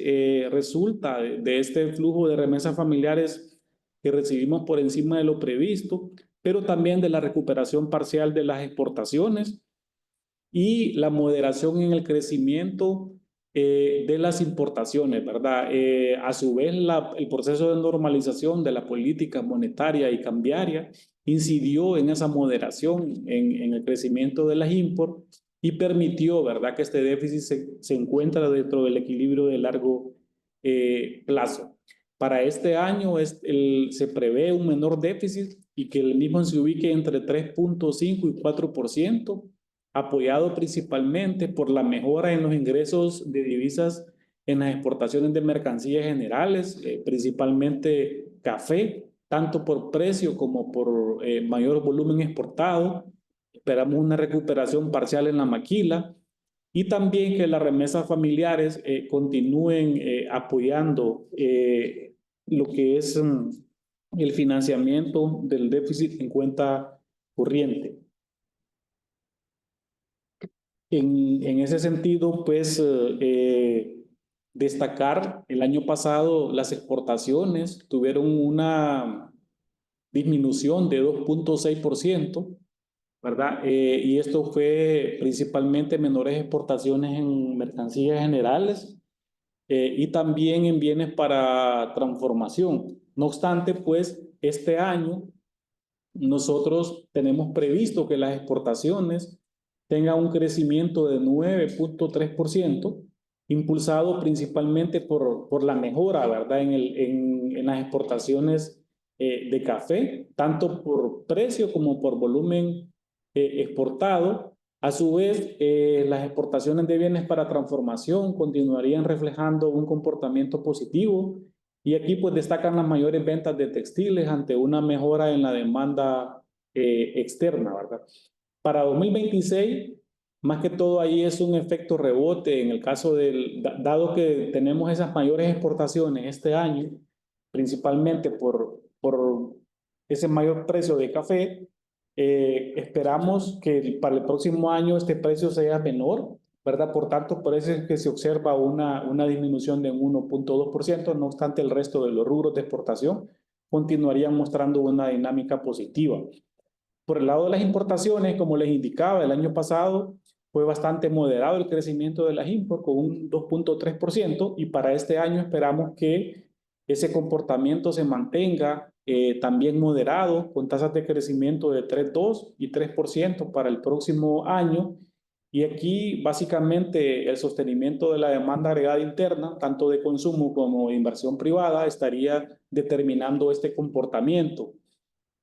resulta de este flujo de remesas familiares que recibimos por encima de lo previsto, pero también de la recuperación parcial de las exportaciones y la moderación en el crecimiento de las importaciones, ¿verdad? A su vez, el proceso de normalización de la política monetaria y cambiaria incidió en esa moderación en el crecimiento de las imports y permitió, ¿verdad?, que este déficit se encuentra dentro del equilibrio de largo plazo. Para este año se prevé un menor déficit y que el mismo se ubique entre 3.5 y 4%, apoyado principalmente por la mejora en los ingresos de divisas en las exportaciones de mercancías generales, principalmente café, tanto por precio como por mayor volumen exportado. Esperamos una recuperación parcial en la maquila y también que las remesas familiares continúen apoyando lo que es el financiamiento del déficit en cuenta corriente. En ese sentido, pues, destacar, el año pasado las exportaciones tuvieron una disminución de 2.6%, ¿verdad? Y esto fue principalmente menores exportaciones en mercancías generales y también en bienes para transformación. No obstante, pues, este año nosotros tenemos previsto que las exportaciones tengan un crecimiento de 9.3%, impulsado principalmente por la mejora, ¿verdad? En las exportaciones de café, tanto por precio como por volumen exportado. A su vez, las exportaciones de bienes para transformación continuarían reflejando un comportamiento positivo y aquí pues destacan las mayores ventas de textiles ante una mejora en la demanda externa, ¿verdad? Para 2026, más que todo ahí es un efecto rebote en el caso dado que tenemos esas mayores exportaciones este año, principalmente por ese mayor precio de café, esperamos que para el próximo año este precio sea menor, ¿verdad? Por tanto, por eso es que se observa una disminución de un 1.2%, no obstante el resto de los rubros de exportación continuarían mostrando una dinámica positiva. Por el lado de las importaciones, como les indicaba, el año pasado fue bastante moderado el crecimiento de las import con un 2.3% y para este año esperamos que ese comportamiento se mantenga también moderado con tasas de crecimiento de 3.2 y 3% para el próximo año. Y aquí básicamente el sostenimiento de la demanda agregada interna, tanto de consumo como de inversión privada, estaría determinando este comportamiento.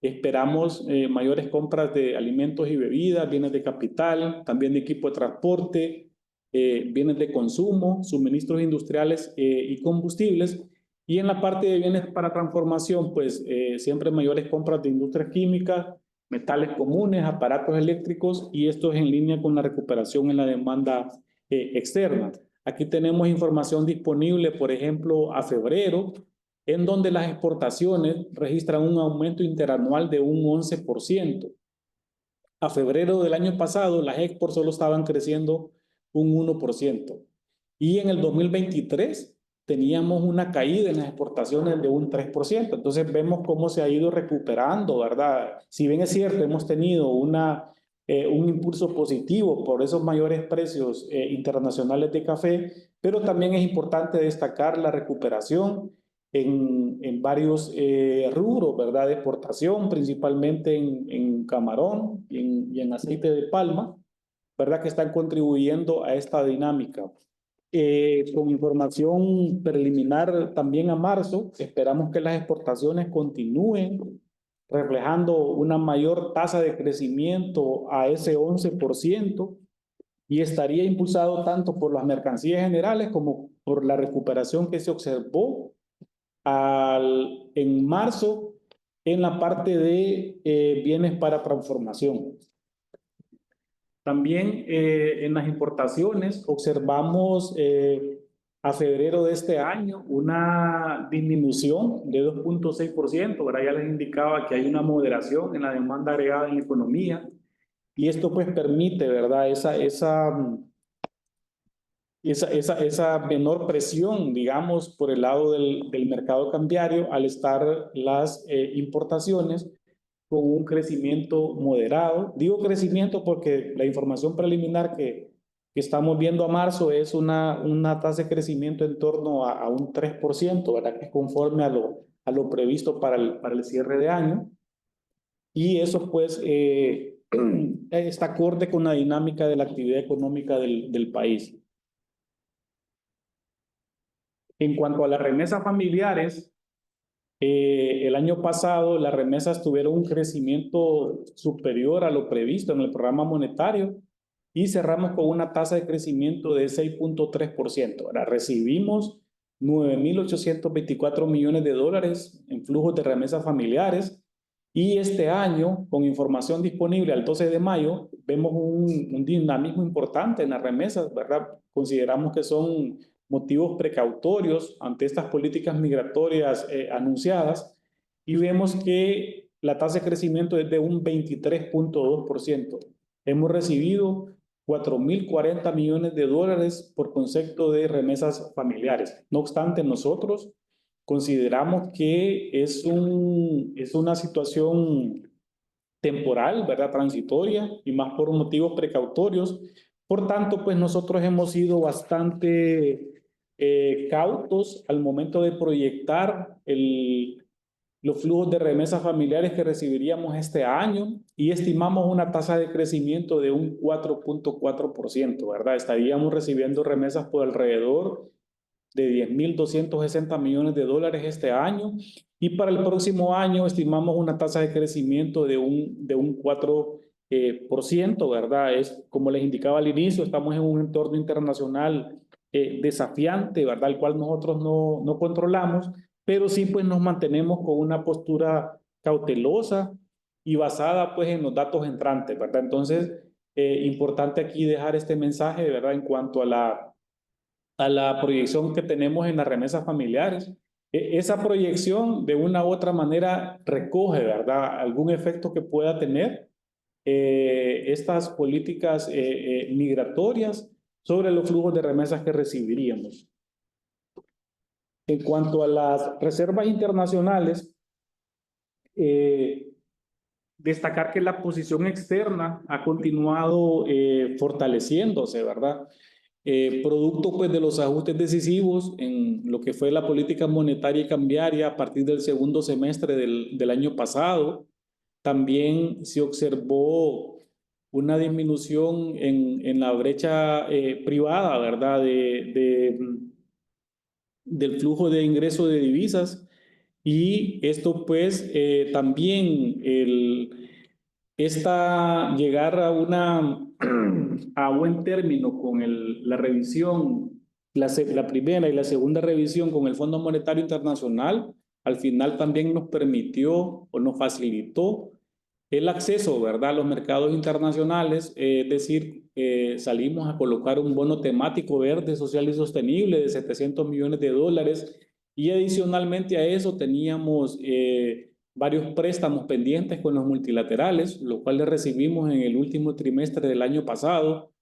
Esperamos mayores compras de alimentos y bebidas, bienes de capital, también de equipo de transporte, bienes de consumo, suministros industriales y combustibles. Y en la parte de bienes para transformación, pues siempre mayores compras de industrias químicas, metales comunes, aparatos eléctricos y esto es en línea con la recuperación en la demanda externa. Aquí tenemos información disponible, por ejemplo, a febrero, en donde las exportaciones registran un aumento interanual de un 11%. A febrero del año pasado, las exports solo estaban creciendo un 1%. Y en el 2023 teníamos una caída en las exportaciones de un 3%. Entonces vemos cómo se ha ido recuperando, ¿verdad? Si bien es cierto, hemos tenido un impulso positivo por esos mayores precios internacionales de café, pero también es importante destacar la recuperación en varios rubros, ¿verdad? De exportación, principalmente en camarón y en aceite de palma, ¿verdad? Que están contribuyendo a esta dinámica. Con información preliminar también a marzo, esperamos que las exportaciones continúen reflejando una mayor tasa de crecimiento a ese 11% y estaría impulsado tanto por las mercancías generales como por la recuperación que se observó en marzo en la parte de bienes para transformación. También en las importaciones observamos a febrero de este año una disminución de 2.6%, ¿verdad? Ya les indicaba que hay una moderación en la demanda agregada en la economía y esto pues permite, ¿verdad? Esa menor presión, digamos, por el lado del mercado cambiario al estar las importaciones con un crecimiento moderado. Digo crecimiento porque la información preliminar que estamos viendo a marzo es una tasa de crecimiento en torno a un 3%, ¿verdad? Que es conforme a lo previsto para el cierre de año. Y eso pues está acorde con la dinámica de la actividad económica del país. En cuanto a las remesas familiares, El año pasado las remesas tuvieron un crecimiento superior a lo previsto en el programa monetario y cerramos con una tasa de crecimiento de 6.3%. Ahora recibimos 9.824 millones de dólares en flujos de remesas familiares y este año, con información disponible al 12 de mayo, vemos un dinamismo importante en las remesas, ¿verdad? Consideramos que son motivos precautorios ante estas políticas migratorias anunciadas y vemos que la tasa de crecimiento es de un 23.2%. Hemos recibido 4.040 millones de dólares por concepto de remesas familiares. No obstante, nosotros consideramos que es una situación temporal, ¿verdad? Transitoria y más por motivos precautorios. Por tanto, pues nosotros hemos sido bastante cautos al momento de proyectar los flujos de remesas familiares que recibiríamos este año y estimamos una tasa de crecimiento de un 4.4%, ¿verdad? Estaríamos recibiendo remesas por alrededor de 10.260 millones de dólares este año y para el próximo año estimamos una tasa de crecimiento de un 4%, ¿verdad? Es como les indicaba al inicio, estamos en un entorno internacional desafiante, ¿verdad? El cual nosotros no controlamos, pero sí pues nos mantenemos con una postura cautelosa y basada pues en los datos entrantes, ¿verdad? Entonces, importante aquí dejar este mensaje, ¿verdad? En cuanto a la proyección que tenemos en las remesas familiares. Esa proyección de una u otra manera recoge, ¿verdad?, algún efecto que pueda tener estas políticas migratorias sobre los flujos de remesas que recibiríamos. En cuanto a las reservas internacionales, destacar que la posición externa ha continuado fortaleciéndose, ¿verdad? Producto pues de los ajustes decisivos en lo que fue la política monetaria y cambiaria a partir del segundo semestre del año pasado. También se observó una disminución en la brecha privada, ¿verdad? Del flujo de ingreso de divisas y esto pues también llegar a buen término con la revisión, la primera y la segunda revisión con el Fondo Monetario Internacional, al final también nos permitió o nos facilitó el acceso, ¿verdad?, a los mercados internacionales, es decir, salimos a colocar un bono temático verde, social y sostenible de 700 millones de dólares y adicionalmente a eso teníamos varios préstamos pendientes con los multilaterales, los cuales recibimos en el último trimestre del año pasado.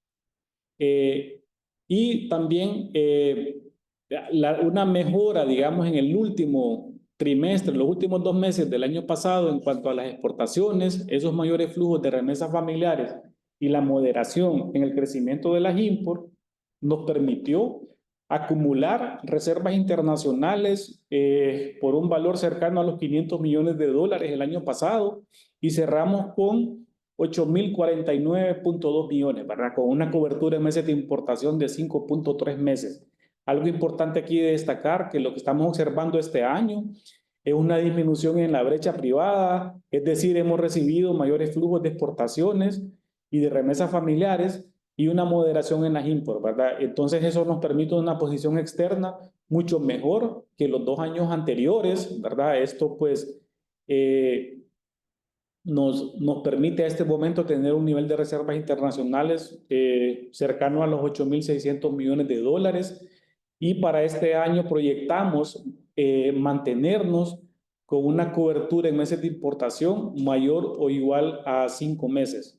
Y también una mejora, digamos, en el último trimestre, los últimos 2 meses del año pasado en cuanto a las exportaciones, esos mayores flujos de remesas familiares y la moderación en el crecimiento de las import nos permitió acumular reservas internacionales por un valor cercano a los 500 millones de dólares el año pasado y cerramos con 8.049.2 millones, ¿verdad? Con una cobertura de meses de importación de 5.3 meses. Algo importante aquí de destacar que lo que estamos observando este año es una disminución en la brecha privada, es decir, hemos recibido mayores flujos de exportaciones y de remesas familiares y una moderación en las import, ¿verdad? Entonces eso nos permite una posición externa mucho mejor que los 2 años anteriores, ¿verdad? Esto pues nos permite a este momento tener un nivel de reservas internacionales cercano a los 8.600 millones de dólares y para este año proyectamos mantenernos con una cobertura en meses de importación mayor o igual a 5 meses.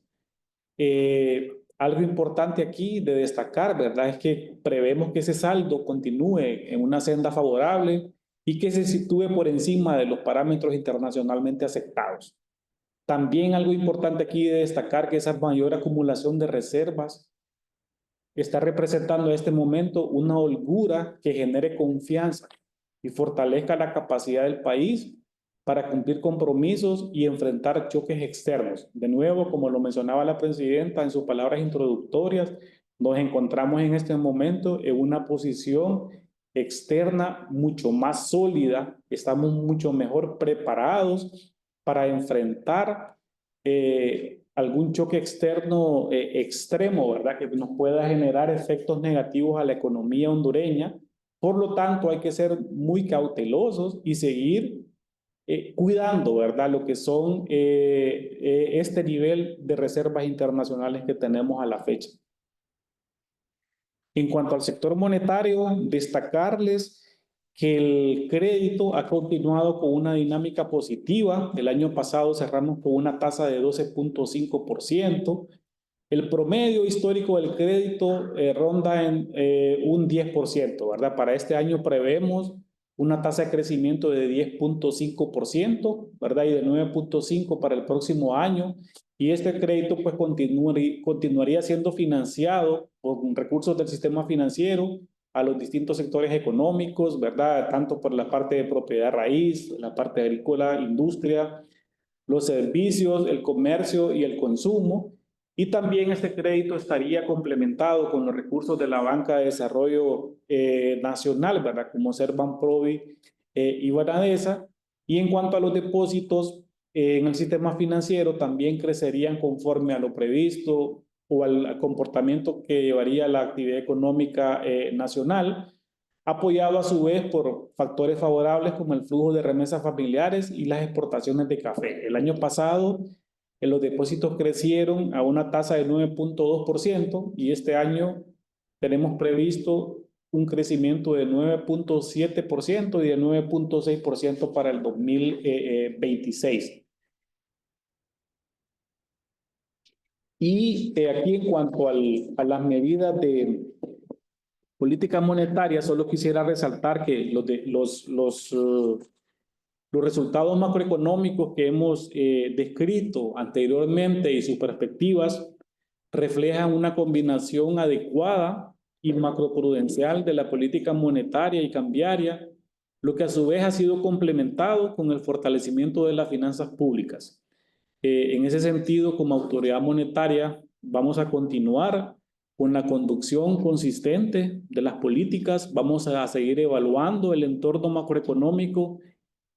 Algo importante aquí de destacar, ¿verdad?, es que prevemos que ese saldo continúe en una senda favorable y que se sitúe por encima de los parámetros internacionalmente aceptados. También algo importante aquí de destacar que esa mayor acumulación de reservas está representando en este momento una holgura que genere confianza y fortalezca la capacidad del país para cumplir compromisos y enfrentar choques externos. De nuevo, como lo mencionaba la presidenta en sus palabras introductorias, nos encontramos en este momento en una posición externa mucho más sólida, estamos mucho mejor preparados para enfrentar algún choque externo extremo, ¿verdad? Que nos pueda generar efectos negativos a la economía hondureña. Por lo tanto, hay que ser muy cautelosos y seguir cuidando, ¿verdad? Lo que son este nivel de reservas internacionales que tenemos a la fecha. En cuanto al sector monetario, destacarles que el crédito ha continuado con una dinámica positiva. El año pasado cerramos con una tasa de 12.5%. El promedio histórico del crédito ronda en un 10%, ¿verdad? Para este año prevemos una tasa de crecimiento de 10.5%, ¿verdad? Y de 9.5% para el próximo año. Y este crédito pues continuaría siendo financiado con recursos del sistema financiero a los distintos sectores económicos, ¿verdad? Tanto por la parte de propiedad raíz, la parte agrícola, industria, los servicios, el comercio y el consumo. Y también este crédito estaría complementado con los recursos de la Banca de Desarrollo Nacional, ¿verdad? Como ser Banprovi y Banadesa. Y en cuanto a los depósitos en el sistema financiero, también crecerían conforme a lo previsto o al comportamiento que llevaría la actividad económica nacional, apoyado a su vez por factores favorables como el flujo de remesas familiares y las exportaciones de café. El año pasado los depósitos crecieron a una tasa de 9.2% y este año tenemos previsto un crecimiento de 9.7% y de 9.6% para el 2026. Y aquí en cuanto a las medidas de política monetaria, solo quisiera resaltar que los resultados macroeconómicos que hemos descrito anteriormente y sus perspectivas reflejan una combinación adecuada y macroprudencial de la política monetaria y cambiaria, lo que a su vez ha sido complementado con el fortalecimiento de las finanzas públicas. En ese sentido, como autoridad monetaria, vamos a continuar con la conducción consistente de las políticas, vamos a seguir evaluando el entorno macroeconómico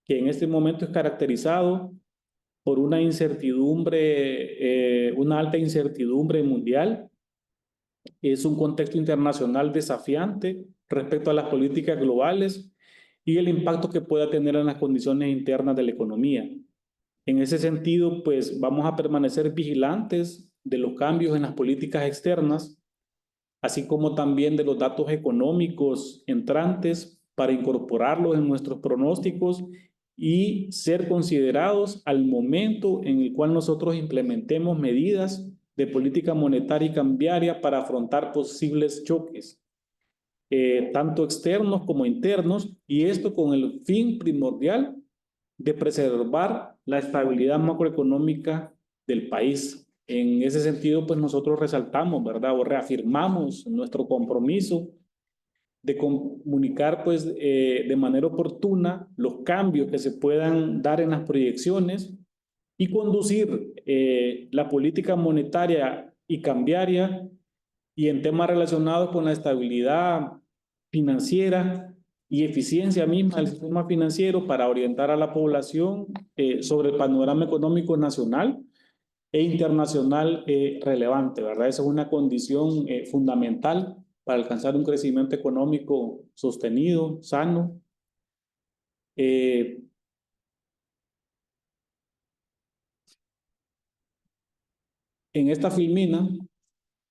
que en este momento es caracterizado por una incertidumbre, una alta incertidumbre mundial. Es un contexto internacional desafiante respecto a las políticas globales y el impacto que pueda tener en las condiciones internas de la economía. En ese sentido, pues vamos a permanecer vigilantes de los cambios en las políticas externas, así como también de los datos económicos entrantes para incorporarlos en nuestros pronósticos y ser considerados al momento en el cual nosotros implementemos medidas de política monetaria y cambiaria para afrontar posibles choques, tanto externos como internos, y esto con el fin primordial de preservar la estabilidad macroeconómica del país. En ese sentido, pues nosotros resaltamos, ¿verdad? O reafirmamos nuestro compromiso de comunicar, pues, de manera oportuna los cambios que se puedan dar en las proyecciones y conducir la política monetaria y cambiaria y en temas relacionados con la estabilidad financiera y eficiencia misma del sistema financiero para orientar a la población sobre el panorama económico nacional e internacional relevante, ¿verdad? Esa es una condición fundamental para alcanzar un crecimiento económico sostenido, sano. En esta filmina,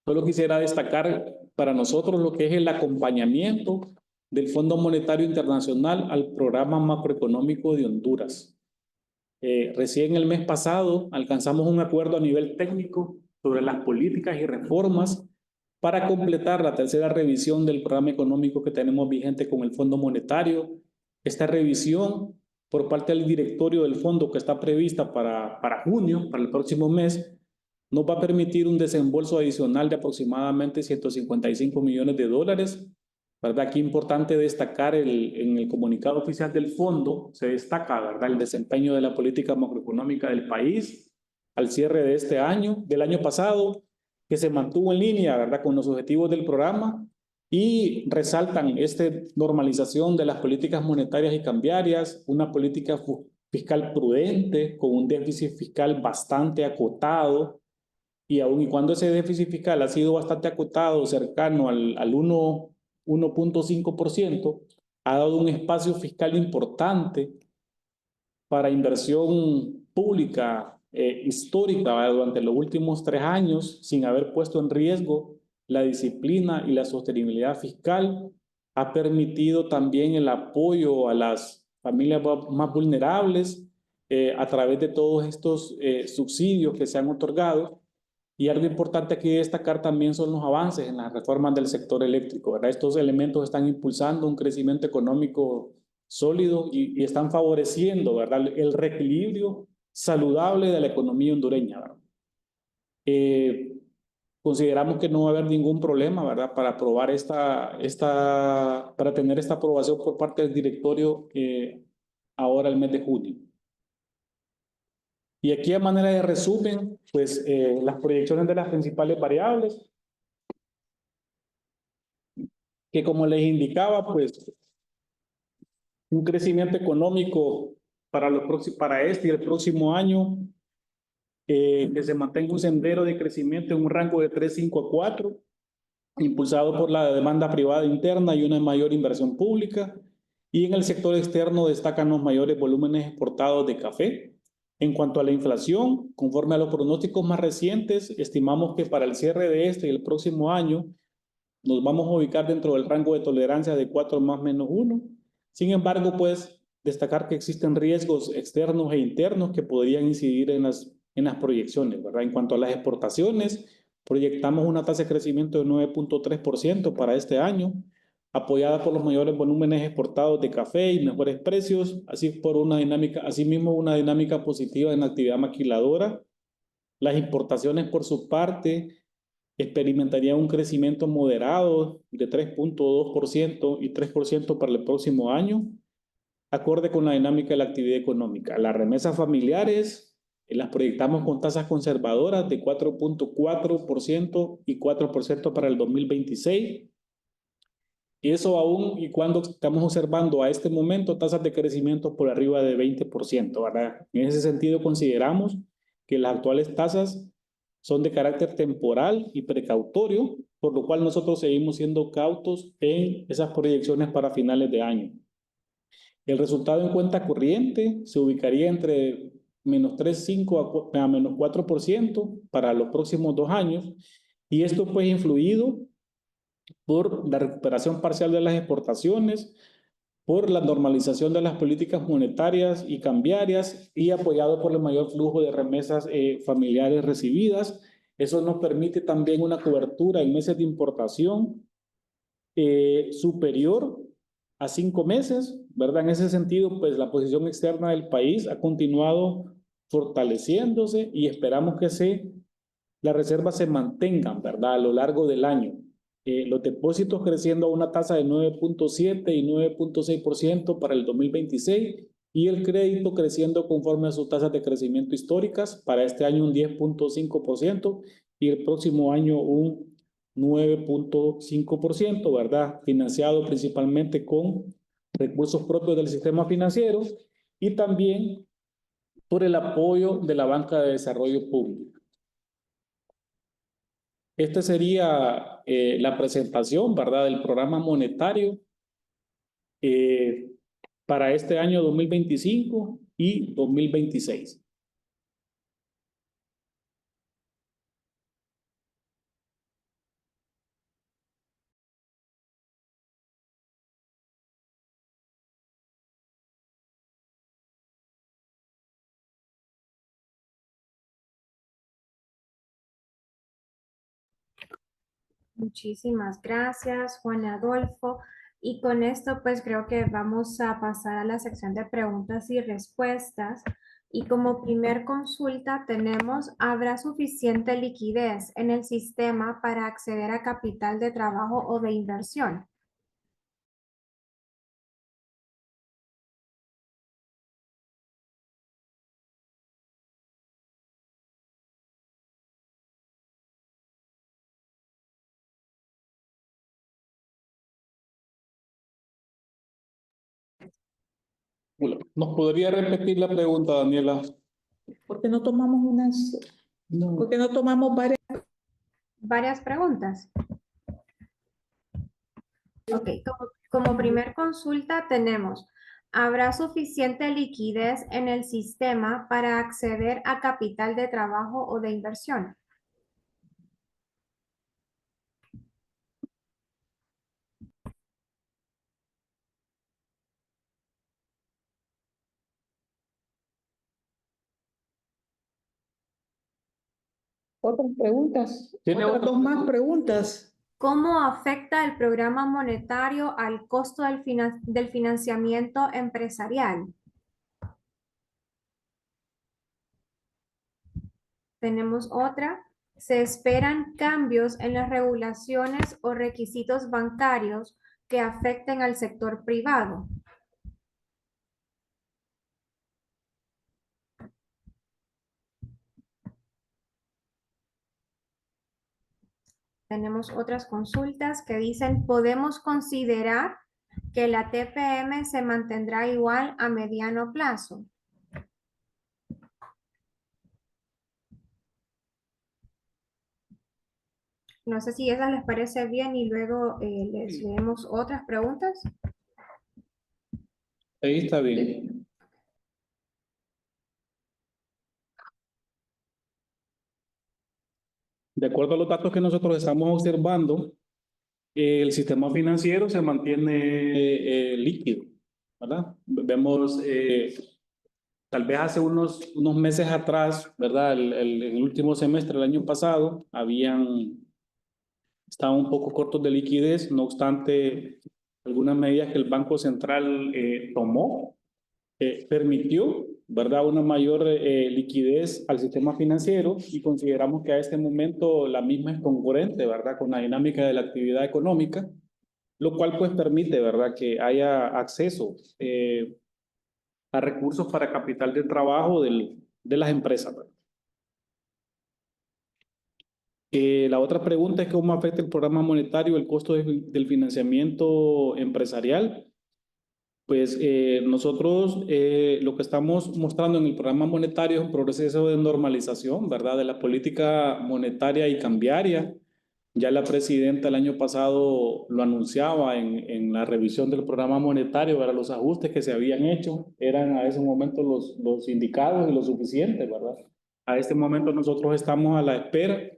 solo quisiera destacar para nosotros lo que es el acompañamiento del Fondo Monetario Internacional al Programa Macroeconómico de Honduras. Recién el mes pasado alcanzamos un acuerdo a nivel técnico sobre las políticas y reformas para completar la tercera revisión del programa económico que tenemos vigente con el Fondo Monetario. Esta revisión por parte del directorio del fondo, que está prevista para junio, para el próximo mes, nos va a permitir un desembolso adicional de aproximadamente $155 millones, ¿verdad? Aquí es importante destacar en el comunicado oficial del fondo, se destaca, ¿verdad?, el desempeño de la política macroeconómica del país al cierre de este año, del año pasado, que se mantuvo en línea, ¿verdad?, con los objetivos del programa y resaltan esta normalización de las políticas monetarias y cambiarias, una política fiscal prudente con un déficit fiscal bastante acotado, y aun y cuando ese déficit fiscal ha sido bastante acotado, cercano al 1.5%, ha dado un espacio fiscal importante para inversión pública histórica durante los últimos 3 años, sin haber puesto en riesgo la disciplina y la sostenibilidad fiscal. Ha permitido también el apoyo a las familias más vulnerables a través de todos estos subsidios que se han otorgado. Y algo importante aquí destacar también son los avances en las reformas del sector eléctrico, ¿verdad? Estos elementos están impulsando un crecimiento económico sólido y están favoreciendo, ¿verdad?, el reequilibrio saludable de la economía hondureña, ¿verdad? Consideramos que no va a haber ningún problema, ¿verdad?, para aprobar para tener esta aprobación por parte del directorio ahora el mes de junio. Y aquí a manera de resumen, pues las proyecciones de las principales variables, que como les indicaba, pues un crecimiento económico para este y el próximo año, que se mantenga un sendero de crecimiento en un rango de 3,5 a 4, impulsado por la demanda privada interna y una mayor inversión pública. Y en el sector externo destacan los mayores volúmenes exportados de café. En cuanto a la inflación, conforme a los pronósticos más recientes, estimamos que para el cierre de este y el próximo año nos vamos a ubicar dentro del rango de tolerancia de 4 más menos 1. Sin embargo, pues destacar que existen riesgos externos e internos que podrían incidir en las proyecciones, ¿verdad? En cuanto a las exportaciones, proyectamos una tasa de crecimiento de 9.3% para este año, apoyada por los mayores volúmenes exportados de café y mejores precios, asimismo una dinámica positiva en la actividad maquiladora. Las importaciones, por su parte, experimentarían un crecimiento moderado de 3.2% y 3% para el próximo año, acorde con la dinámica de la actividad económica. Las remesas familiares las proyectamos con tasas conservadoras de 4.4% y 4% para el 2026. Y eso aún y cuando estamos observando a este momento tasas de crecimiento por arriba de 20%, ¿verdad? En ese sentido consideramos que las actuales tasas son de carácter temporal y precautorio, por lo cual nosotros seguimos siendo cautos en esas proyecciones para finales de año. El resultado en cuenta corriente se ubicaría entre menos 3,5 a menos 4% para los próximos 2 años, y esto pues influido por la recuperación parcial de las exportaciones, por la normalización de las políticas monetarias y cambiarias y apoyado por el mayor flujo de remesas familiares recibidas. Eso nos permite también una cobertura en meses de importación superior a 5 meses, ¿verdad? En ese sentido, pues la posición externa del país ha continuado fortaleciéndose y esperamos que las reservas se mantengan, ¿verdad?, a lo largo del año. Los depósitos creciendo a una tasa de 9.7 y 9.6% para el 2026 y el crédito creciendo conforme a sus tasas de crecimiento históricas, para este año un 10.5% y el próximo año un 9.5%, ¿verdad?, financiado principalmente con recursos propios del sistema financiero y también por el apoyo de la Banca de Desarrollo Público. Esta sería la presentación, ¿verdad?, del programa monetario eh, para este año 2025 y 2026. Muchísimas gracias, Juan Adolfo. Y con esto, pues creo que vamos a pasar a la sección de preguntas y respuestas. Y como primer consulta tenemos, ¿habrá suficiente liquidez en el sistema para acceder a capital de trabajo o de inversión? ¿Nos podría repetir la pregunta, Daniela? ¿Por qué no tomamos No. por qué no tomamos varias? Varias preguntas. Ok, como primer consulta tenemos, ¿habrá suficiente liquidez en el sistema para acceder a capital de trabajo o de inversión? Otras preguntas. ¿Tiene Otras otra dos más preguntas. ¿Cómo afecta el programa monetario al costo del financiamiento empresarial? Tenemos otra. ¿Se esperan cambios en las regulaciones o requisitos bancarios que afecten al sector privado? Tenemos otras consultas que dicen, ¿podemos considerar que la TPM se mantendrá igual a mediano plazo? No sé si esas les parece bien y luego les leemos otras preguntas. Ahí está bien. De acuerdo a los datos que nosotros estamos observando, el sistema financiero se mantiene líquido, ¿verdad? Vemos, tal vez hace unos meses atrás, ¿verdad? El último semestre del año pasado, estaban un poco cortos de liquidez, no obstante, algunas medidas que el Banco Central tomó, permitió, ¿verdad?, una mayor liquidez al sistema financiero y consideramos que a este momento la misma es congruente, ¿verdad?, con la dinámica de la actividad económica, lo cual pues permite, ¿verdad?, que haya acceso a recursos para capital de trabajo de las empresas, ¿verdad? La otra pregunta es cómo afecta el programa monetario el costo del financiamiento empresarial. Pues nosotros lo que estamos mostrando en el programa monetario es un proceso de normalización, ¿verdad? De la política monetaria y cambiaria. Ya la presidenta el año pasado lo anunciaba en la revisión del programa monetario, ¿verdad? Los ajustes que se habían hecho eran a ese momento los indicados y los suficientes, ¿verdad? A este momento nosotros estamos a la espera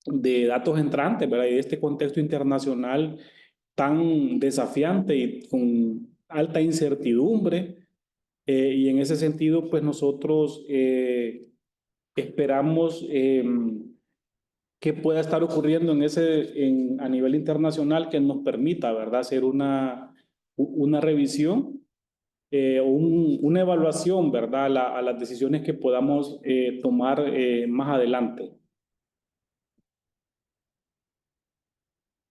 de datos entrantes, ¿verdad? Y de este contexto internacional tan desafiante y con alta incertidumbre. Y en ese sentido, pues nosotros esperamos que pueda estar ocurriendo a nivel internacional que nos permita, ¿verdad?, hacer una revisión o una evaluación, ¿verdad?, a las decisiones que podamos tomar más adelante.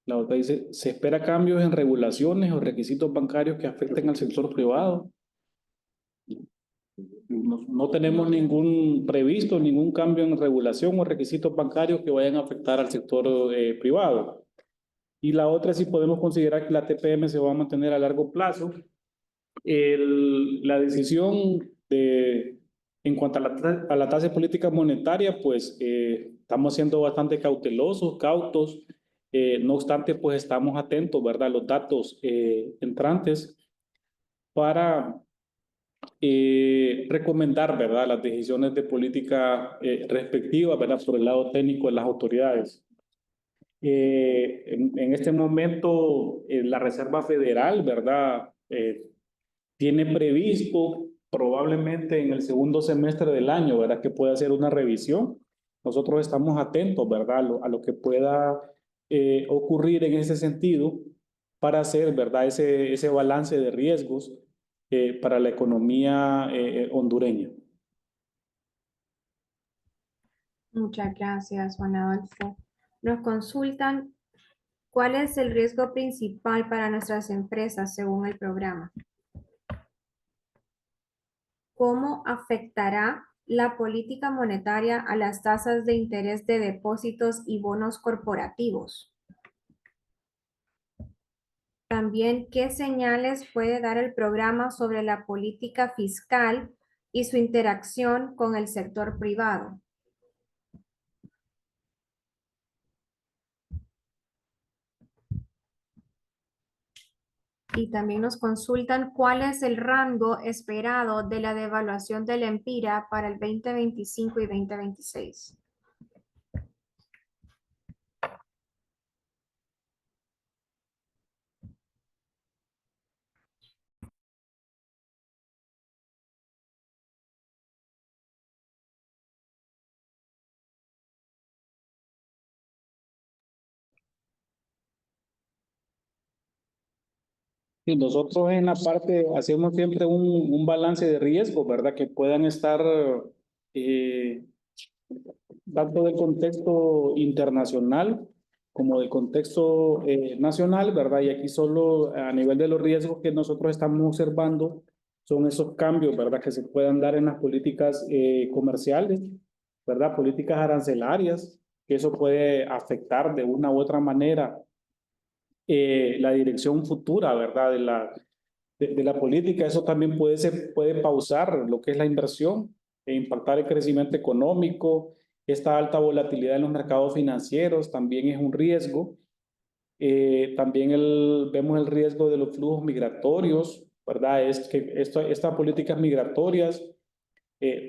La otra dice, ¿se espera cambios en regulaciones o requisitos bancarios que afecten al sector privado? No tenemos ningún cambio en regulación o requisitos bancarios que vayan a afectar al sector privado. Y la otra es si podemos considerar que la TPM se va a mantener a largo plazo. La decisión en cuanto a la tasa de política monetaria, pues estamos siendo bastante cautos. No obstante, pues estamos atentos, ¿verdad?, a los datos entrantes para recomendar, ¿verdad?, las decisiones de política respectivas, ¿verdad?, por el lado técnico de las autoridades. En este momento, la Reserva Federal, ¿verdad?, tiene previsto probablemente en el segundo semestre del año, ¿verdad?, que pueda hacer una revisión. Nosotros estamos atentos, ¿verdad?, a lo que pueda ocurrir en ese sentido para hacer, ¿verdad?, ese balance de riesgos para la economía hondureña. Muchas gracias, Juan Adolfo. Nos consultan, ¿cuál es el riesgo principal para nuestras empresas según el programa? ¿Cómo afectará la política monetaria a las tasas de interés de depósitos y bonos corporativos? También, ¿qué señales puede dar el programa sobre la política fiscal y su interacción con el sector privado? Y también nos consultan cuál es el rango esperado de la devaluación del Empira para el 2025 y 2026. Y nosotros en la parte hacemos siempre un balance de riesgo, ¿verdad? Que puedan estar eh, tanto del contexto internacional como del contexto nacional, ¿verdad? Y aquí solo a nivel de los riesgos que nosotros estamos observando son esos cambios, ¿verdad? Que se puedan dar en las políticas comerciales, ¿verdad? Políticas arancelarias, que eso puede afectar de una u otra manera la dirección futura, ¿verdad? De la política. Eso también puede pausar lo que es la inversión e impactar el crecimiento económico. Esta alta volatilidad en los mercados financieros también es un riesgo. También vemos el riesgo de los flujos migratorios, ¿verdad? Es que estas políticas migratorias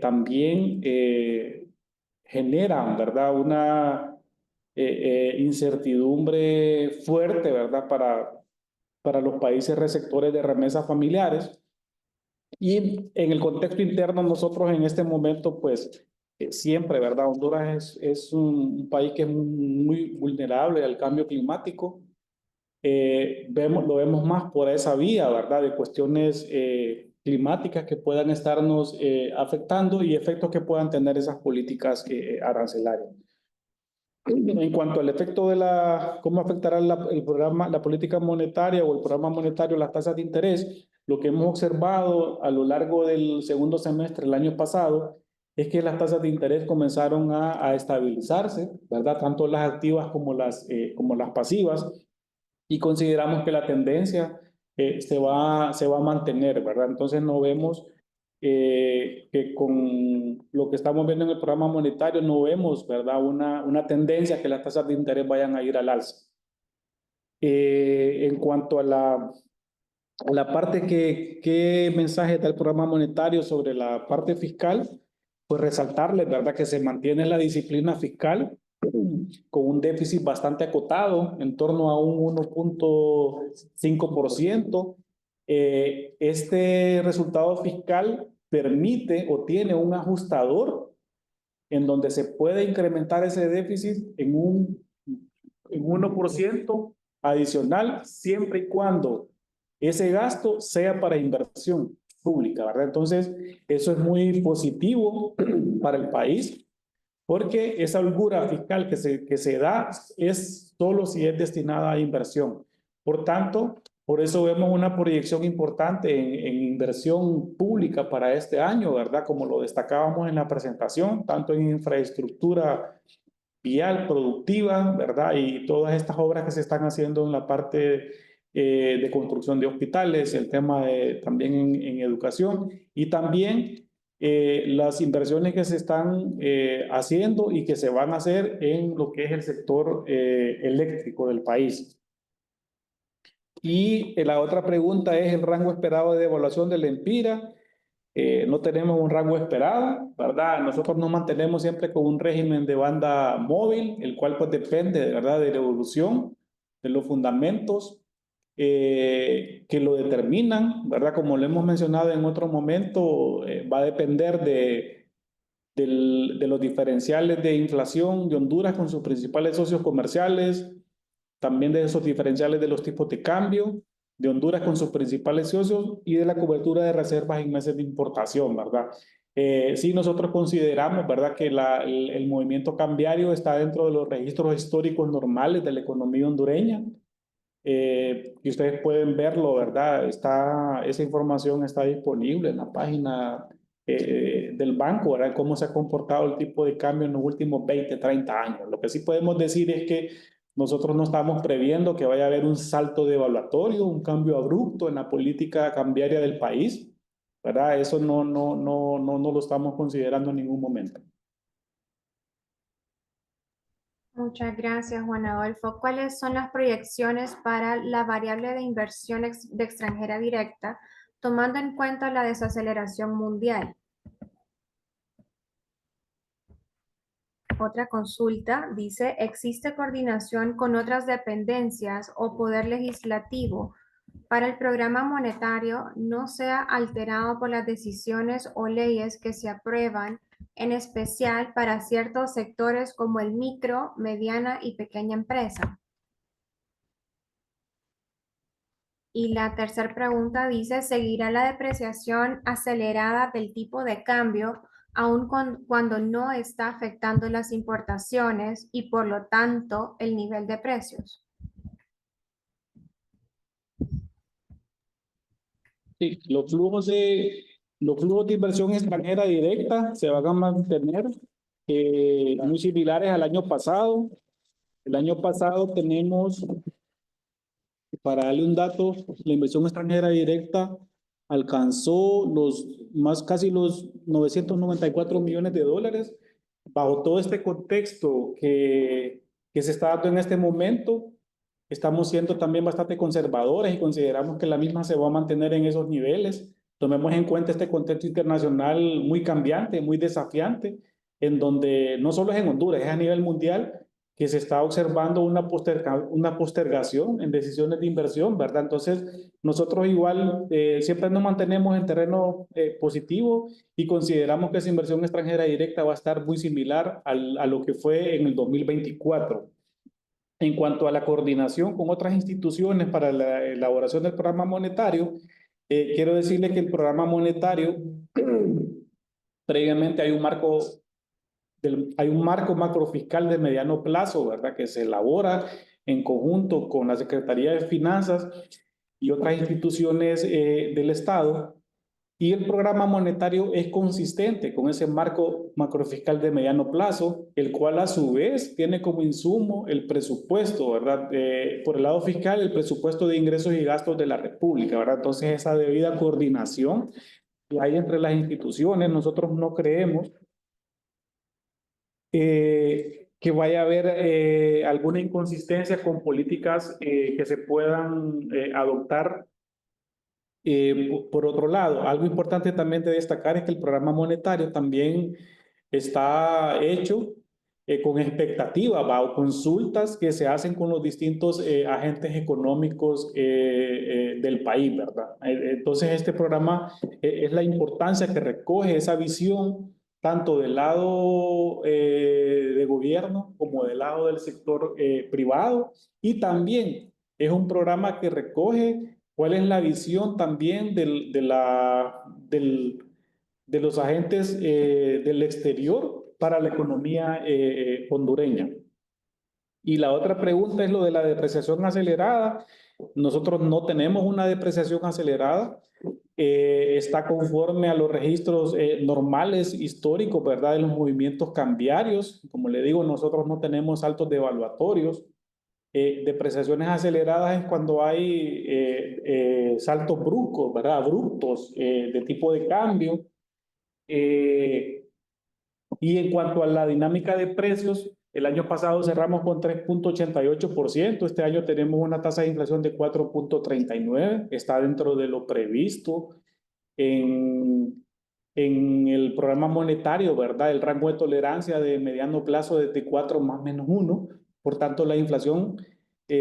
también generan, ¿verdad? Una incertidumbre fuerte, ¿verdad? Para los países receptores de remesas familiares. Y en el contexto interno, nosotros en este momento, pues siempre, ¿verdad? Honduras es un país que es muy vulnerable al cambio climático. Lo vemos más por esa vía, ¿verdad? De cuestiones climáticas que puedan estarnos afectando y efectos que puedan tener esas políticas arancelarias. En cuanto al efecto cómo afectará el programa, la política monetaria o el programa monetario, las tasas de interés, lo que hemos observado a lo largo del segundo semestre del año pasado es que las tasas de interés comenzaron a estabilizarse, ¿verdad? Tanto las activas como las pasivas, y consideramos que la tendencia se va a mantener, ¿verdad? Entonces no vemos que con lo que estamos viendo en el programa monetario no vemos, ¿verdad? Una tendencia que las tasas de interés vayan a ir al alza. En cuanto a la parte ¿qué mensaje da el programa monetario sobre la parte fiscal? Pues resaltarles, ¿verdad? Que se mantiene la disciplina fiscal con un déficit bastante acotado, en torno a un 1.5%. Este resultado fiscal permite o tiene un ajustador en donde se puede incrementar ese déficit en un 1% adicional, siempre y cuando ese gasto sea para inversión pública, ¿verdad? Entonces, eso es muy positivo para el país, porque esa holgura fiscal que se da es solo si es destinada a inversión. Por tanto, por eso vemos una proyección importante en inversión pública para este año, ¿verdad? Como lo destacábamos en la presentación, tanto en infraestructura vial, productiva, ¿verdad? Y todas estas obras que se están haciendo en la parte de construcción de hospitales, el tema también en educación y también las inversiones que se están haciendo y que se van a hacer en lo que es el sector eléctrico del país. Y la otra pregunta es el rango esperado de devaluación del Empira. No tenemos un rango esperado, ¿verdad? Nosotros nos mantenemos siempre con un régimen de banda móvil, el cual pues depende, ¿verdad? De la evolución, de los fundamentos que lo determinan, ¿verdad? Como lo hemos mencionado en otro momento, va a depender de los diferenciales de inflación de Honduras con sus principales socios comerciales, también de esos diferenciales de los tipos de cambio de Honduras con sus principales socios y de la cobertura de reservas en meses de importación, ¿verdad? Sí, nosotros consideramos, ¿verdad?, que el movimiento cambiario está dentro de los registros históricos normales de la economía hondureña. Y ustedes pueden verlo, ¿verdad? Esa información está disponible en la página del banco, ¿verdad? Cómo se ha comportado el tipo de cambio en los últimos 20, 30 años. Lo que sí podemos decir es que nosotros no estamos previendo que vaya a haber un salto devaluatorio, un cambio abrupto en la política cambiaria del país, ¿verdad? Eso no lo estamos considerando en ningún momento. Muchas gracias, Juan Adolfo. ¿Cuáles son las proyecciones para la variable de inversión de extranjera directa, tomando en cuenta la desaceleración mundial? Otra consulta dice, ¿existe coordinación con otras dependencias o poder legislativo para el programa monetario no sea alterado por las decisiones o leyes que se aprueban, en especial para ciertos sectores como el micro, mediana y pequeña empresa? Y la tercera pregunta dice, ¿seguirá la depreciación acelerada del tipo de cambio aun cuando no está afectando las importaciones y por lo tanto el nivel de precios? Sí, los flujos de inversión extranjera directa se van a mantener muy similares al año pasado. El año pasado tenemos, para darle un dato, la inversión extranjera directa alcanzó casi los 994 millones de dólares. Bajo todo este contexto que se está dando en este momento, estamos siendo también bastante conservadores y consideramos que la misma se va a mantener en esos niveles. Tomemos en cuenta este contexto internacional muy cambiante, muy desafiante, en donde no solo es en Honduras, es a nivel mundial que se está observando una postergación en decisiones de inversión, ¿verdad? Entonces, nosotros igual siempre nos mantenemos en terreno positivo y consideramos que esa inversión extranjera directa va a estar muy similar a lo que fue en el 2024. En cuanto a la coordinación con otras instituciones para la elaboración del programa monetario, quiero decirles que el programa monetario, previamente hay un marco macrofiscal de mediano plazo, ¿verdad? Que se elabora en conjunto con la Secretaría de Finanzas y otras instituciones del Estado. Y el programa monetario es consistente con ese marco macrofiscal de mediano plazo, el cual a su vez tiene como insumo el presupuesto, ¿verdad? Por el lado fiscal, el presupuesto de ingresos y gastos de la República, ¿verdad? Entonces, esa debida coordinación que hay entre las instituciones, nosotros no creemos que vaya a haber alguna inconsistencia con políticas que se puedan adoptar. Por otro lado, algo importante también de destacar es que el programa monetario también está hecho con expectativa, o consultas que se hacen con los distintos agentes económicos del país, ¿verdad? Entonces, este programa es la importancia que recoge esa visión tanto del lado de gobierno como del lado del sector privado, y también es un programa que recoge cuál es la visión también de los agentes del exterior para la economía hondureña. Y la otra pregunta es lo de la depreciación acelerada. Nosotros no tenemos una depreciación acelerada. Está conforme a los registros normales históricos, ¿verdad? De los movimientos cambiarios. Como le digo, nosotros no tenemos saltos devaluatorios. Depreciaciones aceleradas es cuando hay saltos bruscos, ¿verdad? Abruptos de tipo de cambio. Y en cuanto a la dinámica de precios, el año pasado cerramos con 3,88%. Este año tenemos una tasa de inflación de 4,39%. Está dentro de lo previsto en el programa monetario, ¿verdad? El rango de tolerancia de mediano plazo desde 4 más menos 1. Por tanto, la inflación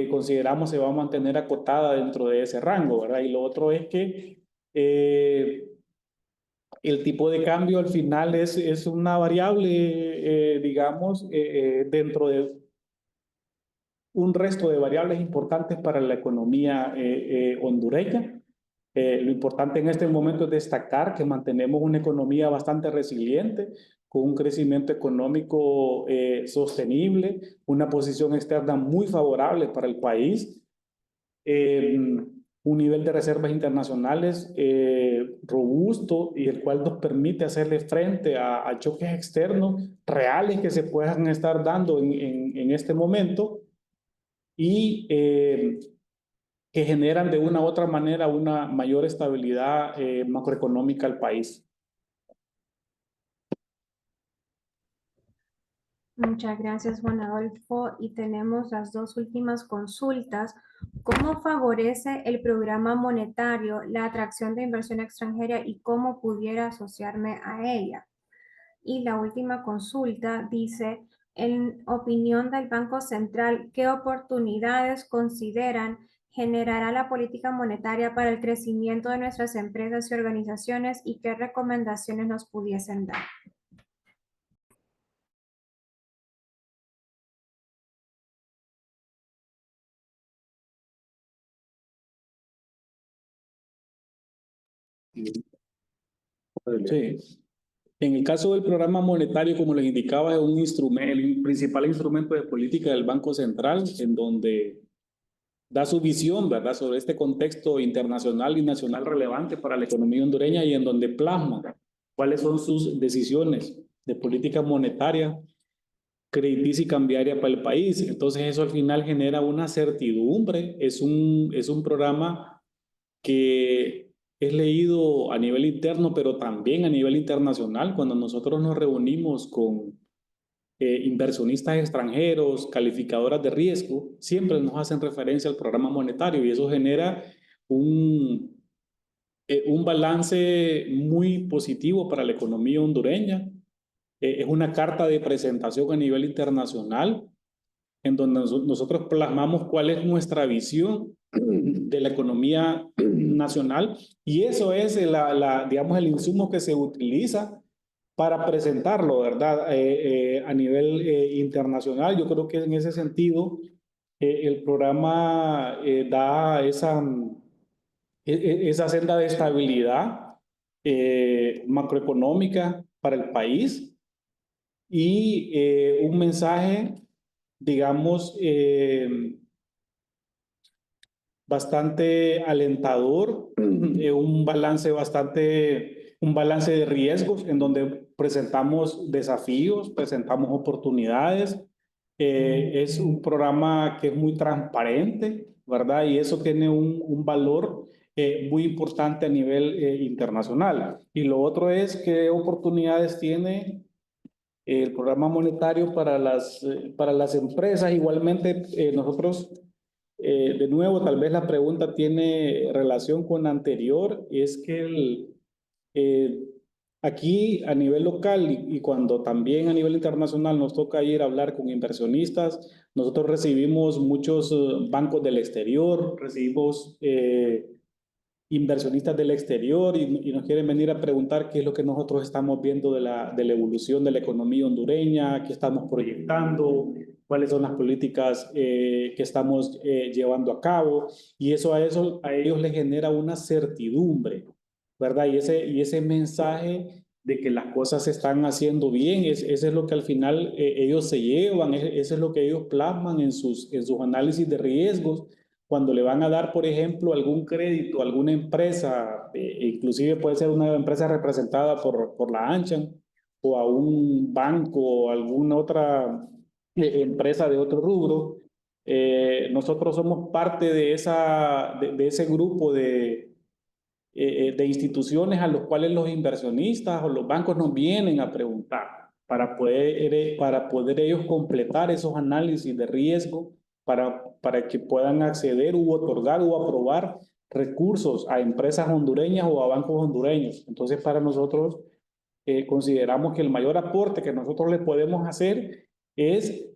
consideramos se va a mantener acotada dentro de ese rango, ¿verdad? Y lo otro es que el tipo de cambio al final es una variable, digamos, dentro de un resto de variables importantes para la economía hondureña. Lo importante en este momento es destacar que mantenemos una economía bastante resiliente, con un crecimiento económico sostenible, una posición externa muy favorable para el país, un nivel de reservas internacionales robusto y el cual nos permite hacerle frente a choques externos reales que se puedan estar dando en este momento. y que generan de una u otra manera una mayor estabilidad macroeconómica al país. Muchas gracias, Juan Adolfo. Y tenemos las dos últimas consultas. ¿Cómo favorece el programa monetario la atracción de inversión extranjera y cómo pudiera asociarme a ella? Y la última consulta dice, en opinión del Banco Central, ¿qué oportunidades consideran generará la política monetaria para el crecimiento de nuestras empresas y organizaciones y qué recomendaciones nos pudiesen dar? Sí. En el caso del programa monetario, como les indicaba, es un instrumento, el principal instrumento de política del Banco Central, en donde da su visión, ¿verdad?, sobre este contexto internacional y nacional relevante para la economía hondureña y en donde plasma cuáles son sus decisiones de política monetaria, crediticia y cambiaria para el país. Entonces eso al final genera una certidumbre, es un programa que es leído a nivel interno, pero también a nivel internacional. Cuando nosotros nos reunimos con inversionistas extranjeros, calificadoras de riesgo, siempre nos hacen referencia al programa monetario y eso genera un balance muy positivo para la economía hondureña. Es una carta de presentación a nivel internacional en donde nosotros plasmamos cuál es nuestra visión de la economía nacional y eso es digamos, el insumo que se utiliza para presentarlo, ¿verdad? A nivel internacional. Yo creo que en ese sentido el programa da esa senda de estabilidad macroeconómica para el país y un mensaje, digamos, bastante alentador, un balance de riesgos en donde presentamos desafíos, presentamos oportunidades. Es un programa que es muy transparente, ¿verdad? Y eso tiene un valor muy importante a nivel internacional. Y lo otro es qué oportunidades tiene el programa monetario para las empresas. Igualmente, nosotros, de nuevo, tal vez la pregunta tiene relación con la anterior, es que eh, aquí a nivel local y cuando también a nivel internacional nos toca ir a hablar con inversionistas, nosotros recibimos muchos bancos del exterior, recibimos inversionistas del exterior y nos quieren venir a preguntar qué es lo que nosotros estamos viendo de la evolución de la economía hondureña, qué estamos proyectando, cuáles son las políticas que estamos llevando a cabo, y eso a ellos les genera una certidumbre, ¿verdad? Y ese mensaje de que las cosas se están haciendo bien, ese es lo que al final ellos se llevan, eso es lo que ellos plasman en sus análisis de riesgos, cuando le van a dar, por ejemplo, algún crédito a alguna empresa, inclusive puede ser una empresa representada por la ANCHAN, o a un banco o alguna otra empresa de otro rubro, nosotros somos parte de ese grupo de instituciones a los cuales los inversionistas o los bancos nos vienen a preguntar para poder ellos completar esos análisis de riesgo para que puedan acceder u otorgar o aprobar recursos a empresas hondureñas o a bancos hondureños. Entonces, para nosotros consideramos que el mayor aporte que nosotros les podemos hacer es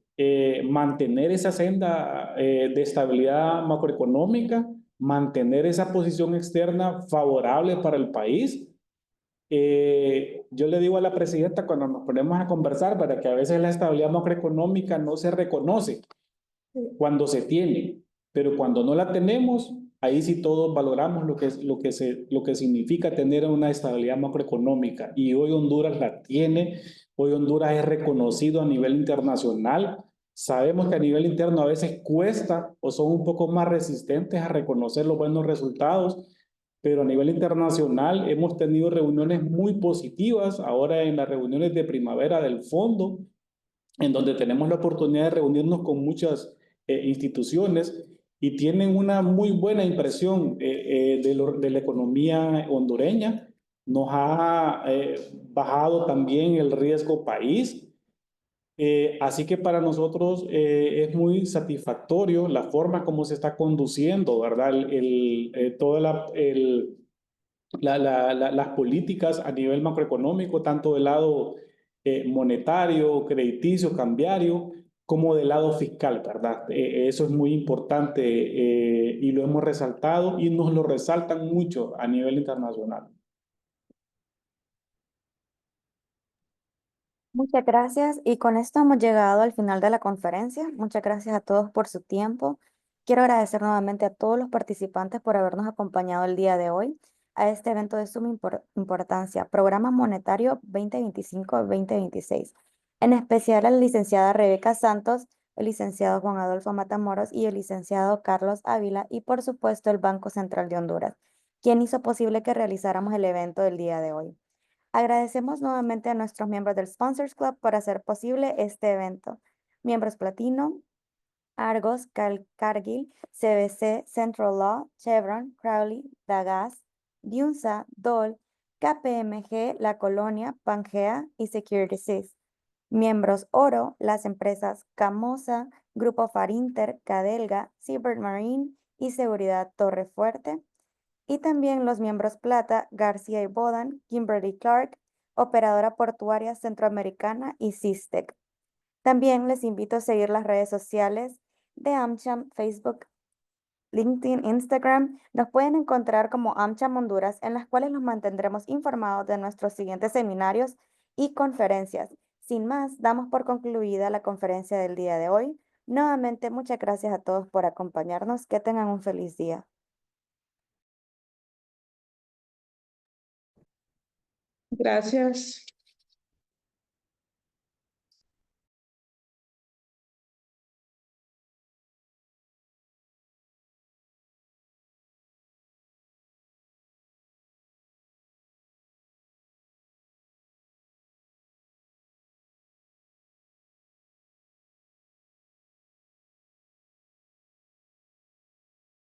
mantener esa senda de estabilidad macroeconómica, mantener esa posición externa favorable para el país. Yo le digo a la presidenta cuando nos ponemos a conversar, para que a veces la estabilidad macroeconómica no se reconoce cuando se tiene, pero cuando no la tenemos, ahí sí todos valoramos lo que significa tener una estabilidad macroeconómica, y hoy Honduras la tiene. Hoy Honduras es reconocido a nivel internacional. Sabemos que a nivel interno a veces cuesta o son un poco más resistentes a reconocer los buenos resultados, pero a nivel internacional hemos tenido reuniones muy positivas ahora en las reuniones de primavera del fondo, en donde tenemos la oportunidad de reunirnos con muchas instituciones y tienen una muy buena impresión de la economía hondureña. Nos ha bajado también el riesgo país. Así que para nosotros es muy satisfactorio la forma como se está conduciendo, ¿verdad? Las políticas a nivel macroeconómico, tanto del lado monetario, crediticio, cambiario, como del lado fiscal, ¿verdad? Eso es muy importante y lo hemos resaltado y nos lo resaltan mucho a nivel internacional. Muchas gracias y con esto hemos llegado al final de la conferencia. Muchas gracias a todos por su tiempo. Quiero agradecer nuevamente a todos los participantes por habernos acompañado el día de hoy a este evento de suma importancia, Programa Monetario 2025-2026. En especial a la licenciada Rebeca Santos, el licenciado Juan Adolfo Matamoros y el licenciado Carlos Ávila y por supuesto el Banco Central de Honduras, quien hizo posible que realizáramos el evento del día de hoy. Agradecemos nuevamente a nuestros miembros del Sponsors Club por hacer posible este evento. Miembros Platino, Argos, Cargill, CBC, Central Law, Chevron, Crowley, Dagas, Diunsa, Dole, KPMG, La Colonia, Pangea y Securities. Miembros Oro, las empresas Camosa, Grupo Farinter, Cadelga, Seabird Marine y Seguridad Torre Fuerte. Y también los miembros Plata, García y Bodan, Kimberly Clark, Operadora Portuaria Centroamericana y Sistec. También les invito a seguir las redes sociales de AmCham, Facebook, LinkedIn, Instagram. Nos pueden encontrar como AmCham Honduras, en las cuales los mantendremos informados de nuestros siguientes seminarios y conferencias. Sin más, damos por concluida la conferencia del día de hoy. Nuevamente, muchas gracias a todos por acompañarnos. Que tengan un feliz día. Gracias.